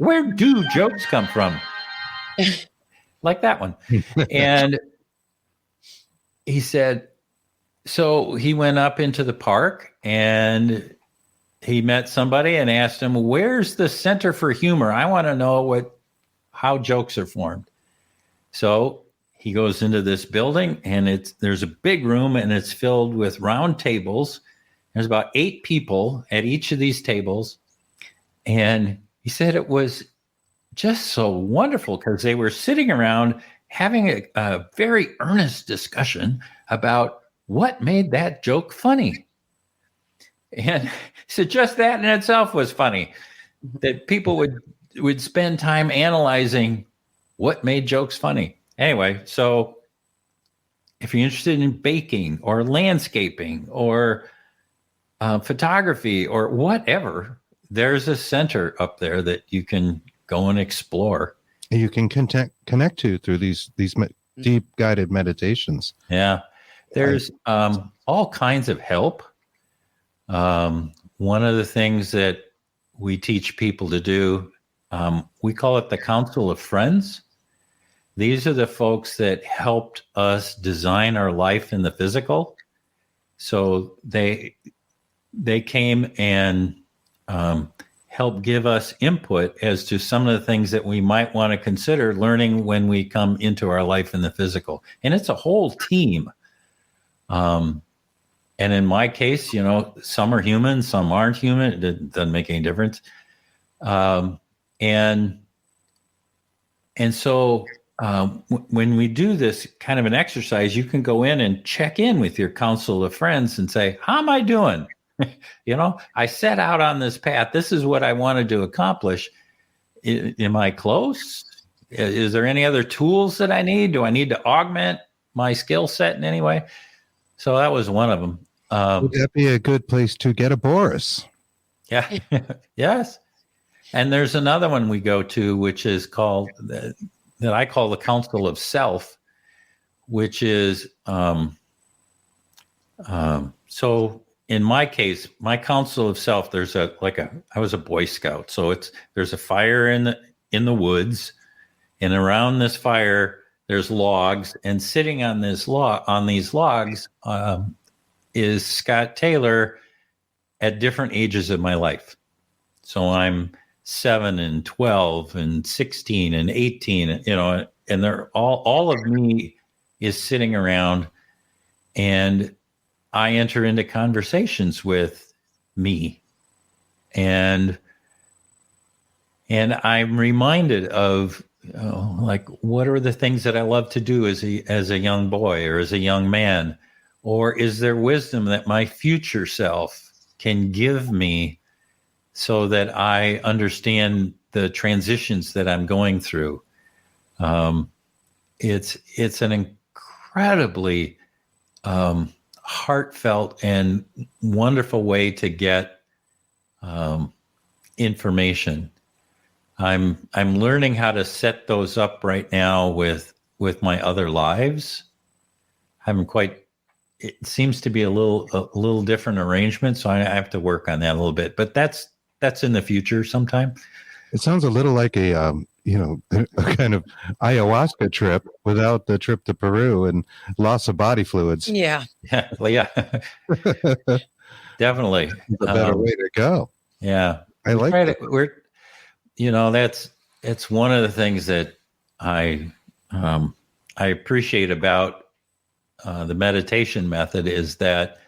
from? Like that one. And he said, so he went up into the park, and he met somebody and asked him, "Where's the Center for Humor? I want to know how jokes are formed." So he goes into this building, and there's a big room, and it's filled with round tables. There's about 8 people at each of these tables. And he said it was just so wonderful because they were sitting around having a very earnest discussion about what made that joke funny. And he said just that in itself was funny, that people would spend time analyzing what made jokes funny. Anyway, so if you're interested in baking or landscaping or photography or whatever, there's a center up there that you can go and explore. You can connect to through these deep guided meditations. Yeah. There's all kinds of help. One of the things that we teach people to do, we call it the Council of Friends. These are the folks that helped us design our life in the physical. So they came and helped give us input as to some of the things that we might want to consider learning when we come into our life in the physical. And it's a whole team. And in my case, some are human, some aren't human. It doesn't make any difference. And so when we do this kind of an exercise, you can go in and check in with your council of friends and say, how am I doing? I set out on this path. This is what I wanted to accomplish. Am I close? Is there any other tools that I need? Do I need to augment my skill set in any way? So that was one of them. Would that be a good place to get a Boris? Yeah. Yes. And there's another one we go to, which is called that I call the Council of Self, which is so in my case, my Council of Self, there's I was a Boy Scout, so there's a fire in the woods, and around this fire there's logs, and sitting on these logs is Scott Taylor at different ages of my life. So I'm 7 and 12 and 16 and 18, and they're all of me is sitting around, and I enter into conversations with me, and I'm reminded of what are the things that I love to do as a young boy or as a young man, or is there wisdom that my future self can give me so that I understand the transitions that I'm going through. It's an incredibly heartfelt and wonderful way to get information. I'm learning how to set those up right now with my other lives. It seems to be a little different arrangement, so I have to work on that a little bit. But that's in the future sometime. It sounds a little like a kind of ayahuasca trip without the trip to Peru and loss of body fluids. Yeah. Yeah. Definitely. It's a better way to go. Yeah. I like that. That's one of the things that I appreciate about the meditation method is that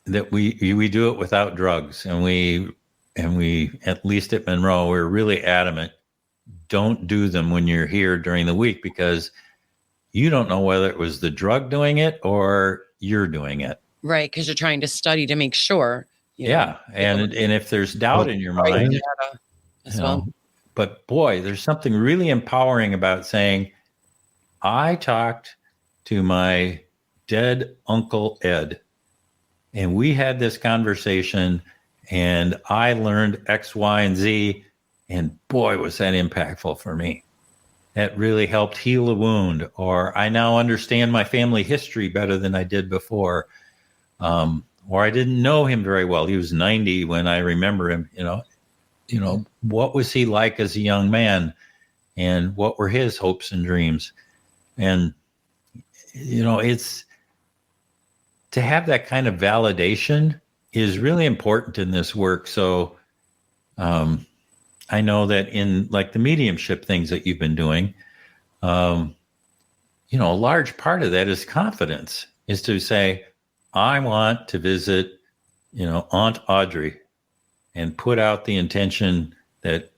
that we do it without drugs, and we at least at Monroe, we're really adamant, don't do them when you're here during the week, because you don't know whether it was the drug doing it or you're doing it. Right, because you're trying to study to make sure. Yeah, and if there's doubt in your mind, as well. But boy, there's something really empowering about saying, I talked to my dead Uncle Ed, and we had this conversation, and I learned X, Y, and Z, and boy, was that impactful for me. That really helped heal a wound, or I now understand my family history better than I did before, or I didn't know him very well. He was 90 when I remember him. What was he like as a young man, and what were his hopes and dreams? And, it's to have that kind of validation is really important in this work. So I know that in like the mediumship things that you've been doing, you know, a large part of that is confidence, is to say, I want to visit, you know, Aunt Audrey, and put out the intention that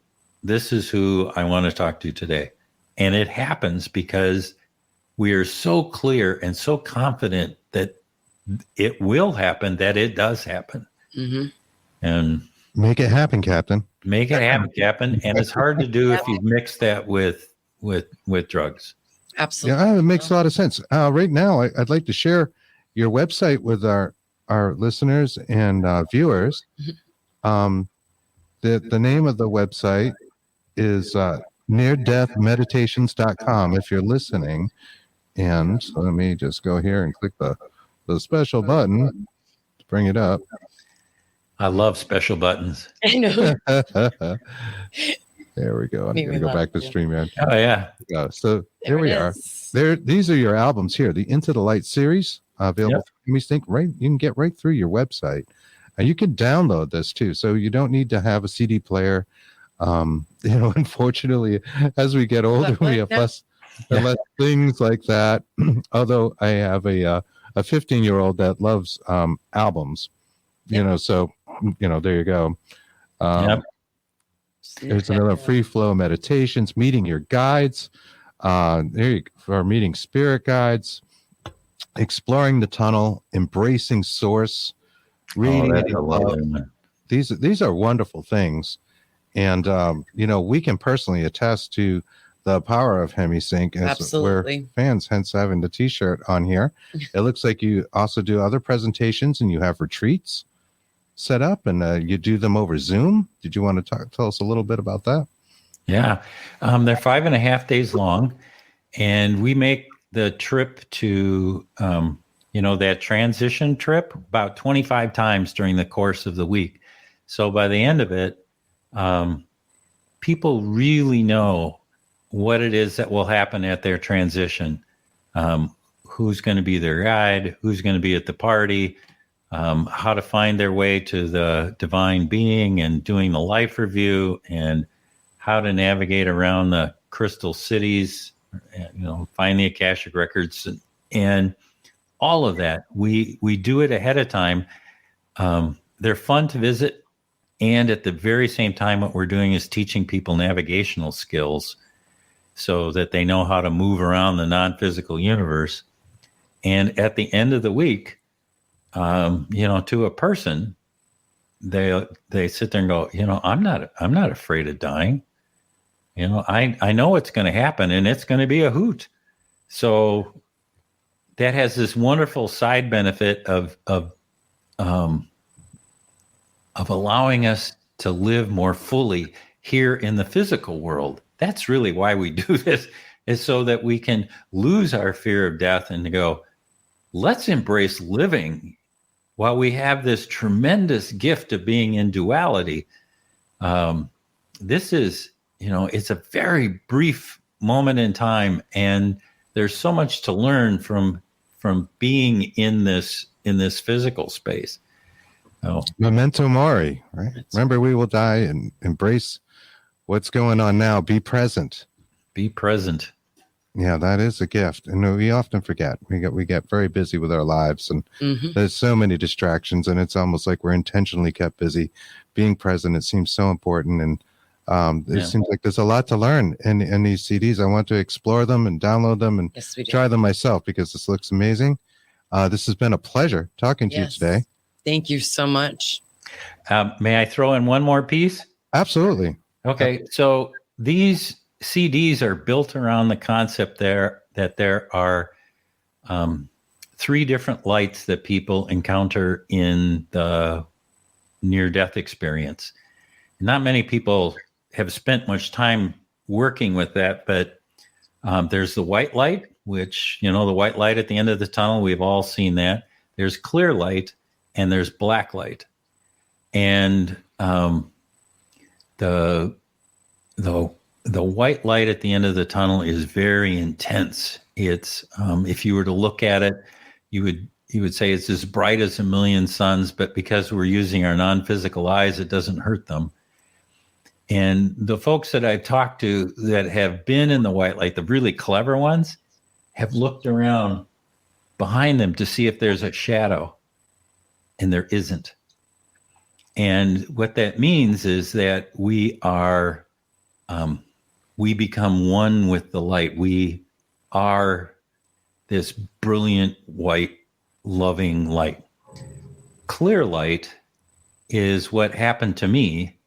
this is who I want to talk to today. And it happens because we are so clear and so confident that it will happen, that it does happen. Mm-hmm. And Make it happen, Captain. make it happen, Captain. And it's hard to do if you mix that with drugs. Absolutely. Yeah, it makes a lot of sense. Right now, I'd like to share your website with our listeners and viewers. The name of the website is near-death-meditations.com if you're listening. And so let me just go here and click the special button to bring it up. I love special buttons. I know. There we go. I'm going to go back to StreamYard. Oh, yeah. So here we are. These are your albums here. The Into the Light series available through Sync. Right, you can get right through your website. You can download this too, so you don't need to have a CD player. You know, unfortunately, as we get older, we have less things like that. Although I have a 15-year-old that loves albums, you know, so you know, there you go. There's another free flow meditations, meeting your guides. There you go, for meeting spirit guides, exploring the tunnel, embracing source, reading. These are wonderful things. And, you know, we can personally attest to the power of HemiSync as Absolutely. we're fans, hence having the t-shirt on here. It looks like you also do other presentations and you have retreats set up, and you do them over Zoom. Did you want to tell us a little bit about that? Yeah. They're 5.5 days long, and we make the trip to, you know, that transition trip about 25 times during the course of the week. So by the end of it, people really know what it is that will happen at their transition. Who's going to be their guide, who's going to be at the party, how to find their way to the divine being, and doing the life review, and how to navigate around the crystal cities, you know, find the Akashic records, and all of that. We do it ahead of time. They're fun to visit. And at the very same time, what we're doing is teaching people navigational skills so that they know how to move around the non-physical universe. And at the end of the week, you know, to a person, they sit there and go, you know, I'm not afraid of dying. You know, I know it's going to happen, and it's going to be a hoot. So that has this wonderful side benefit of allowing us to live more fully here in the physical world. That's really why we do this, is so that we can lose our fear of death and to go, let's embrace living while we have this tremendous gift of being in duality. This is, you know, it's a very brief moment in time, and there's so much to learn from being in this physical space. Oh. Memento mori, right? Remember, we will die, and embrace what's going on now. Be present. Be present. Yeah, that is a gift, and we often forget. We get very busy with our lives, and there's so many distractions, and it's almost like we're intentionally kept busy. Being present, it seems so important, and it seems like there's a lot to learn in these CDs. I want to explore them and download them and try them myself, because this looks amazing. This has been a pleasure talking to you today. Thank you so much. May I throw in one more piece? Absolutely. Okay, so these CDs are built around the concept that there are 3 different lights that people encounter in the near-death experience. Not many people have spent much time working with that, but there's the white light, which, you know, the white light at the end of the tunnel, we've all seen that. There's clear light, and there's black light. And the white light at the end of the tunnel is very intense. It's if you were to look at it, you you would say it's as bright as a million suns, but because we're using our non-physical eyes, it doesn't hurt them. And the folks that I've talked to that have been in the white light, the really clever ones, have looked around behind them to see if there's a shadow, and there isn't. And what that means is that we are, we become one with the light. We are this brilliant, white, loving light. Clear light is what happened to me.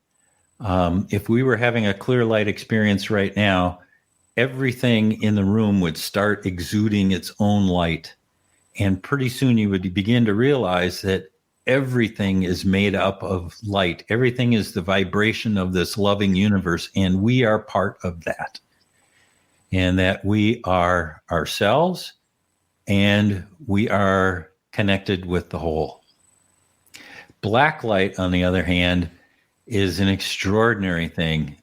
If we were having a clear light experience right now, everything in the room would start exuding its own light. And pretty soon you would begin to realize that everything is made up of light. Everything is the vibration of this loving universe, and we are part of that. And that we are ourselves, and we are connected with the whole. Black light, on the other hand, is an extraordinary thing.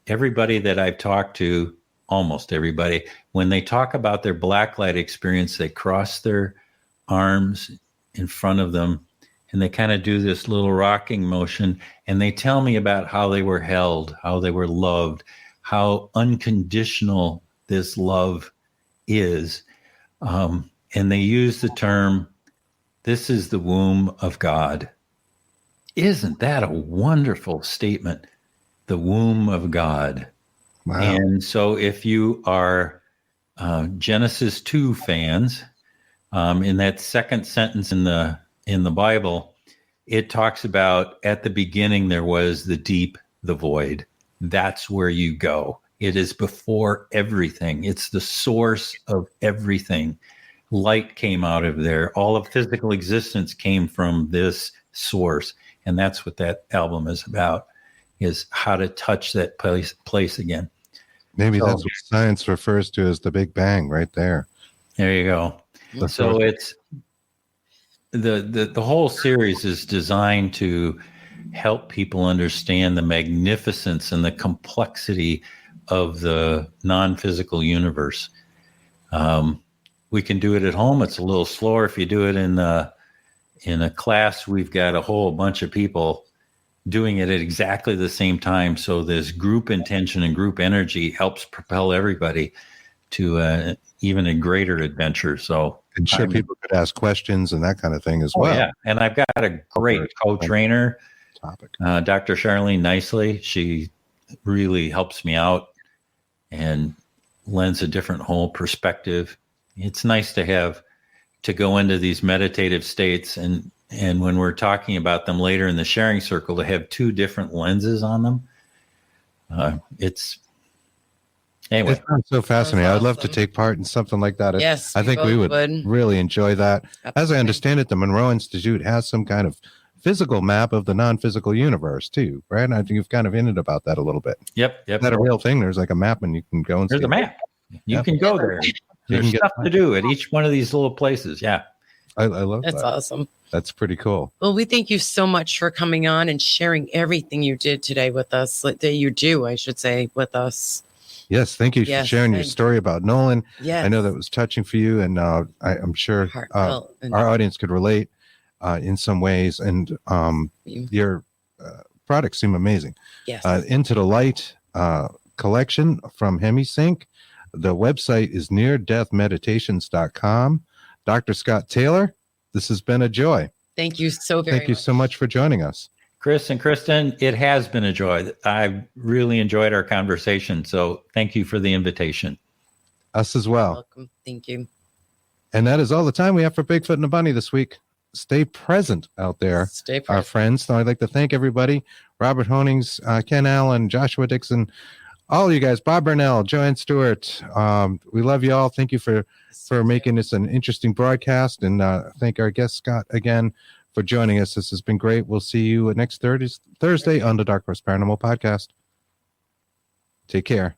Everybody that I've talked to, almost everybody, when they talk about their black light experience, they cross their arms in front of them and they kind of do this little rocking motion, and they tell me about how they were held, how they were loved, how unconditional this love is. And they use the term, "This is the womb of God." Isn't that a wonderful statement? The womb of God. Wow. And so if you are Genesis 2 fans, in that second sentence in the Bible, it talks about at the beginning there was the deep, the void. That's where you go. It is before everything. It's the source of everything. Light came out of there. All of physical existence came from this source. And that's what that album is about, is how to touch that place again. Maybe that's what science refers to as the Big Bang right there. There you go. So it's the whole series is designed to help people understand the magnificence and the complexity of the non-physical universe. We can do it at home. It's a little slower. If you do it in a class, we've got a whole bunch of people doing it at exactly the same time. So this group intention and group energy helps propel everybody to even a greater adventure. So I'm sure people could ask questions and that kind of thing as well. Yeah. And I've got a great co-trainer, topic. Dr. Charlene Nicely. She really helps me out and lends a different whole perspective. It's nice to go into these meditative states, and when we're talking about them later in the sharing circle, to have two different lenses on them. Anyway, It sounds so fascinating. I'd love to take part in something like that. Yes, I think we would really enjoy that. Absolutely. As I understand it, the Monroe Institute has some kind of physical map of the non-physical universe too, right? And I think you've kind of hinted about that a little bit. Yep. Is that a real thing? There's like a map and you can go and There's see a map. You can go there. There's stuff to do at each one of these little places. Yeah. I love that. That's awesome. That's pretty cool. Well, we thank you so much for coming on and sharing everything you did today with us, that you do, I should say, with us. Yes, thank you for sharing your story about Nolan. Yes. I know that was touching for you, and I'm sure our audience could relate in some ways. And your products seem amazing. Yes. Into the Light collection from HemiSync. The website is neardeathmeditations.com. Dr. Scott Taylor, this has been a joy. Thank you so very much. Thank you so much for joining us. Chris and Kristen, it has been a joy. I really enjoyed our conversation. So thank you for the invitation. Us as well. Welcome. Thank you. And that is all the time we have for Bigfoot and the Bunny this week. Stay present out there, Stay present. our friends. So I'd like to thank everybody. Robert Honings, Ken Allen, Joshua Dixon, all you guys, Bob Burnell, Joanne Stewart. We love you all. Thank you for making this an interesting broadcast. And thank our guest, Scott, again, for joining us. This has been great. We'll see you next Thursday on the Dark Horse Paranormal Podcast. Take care.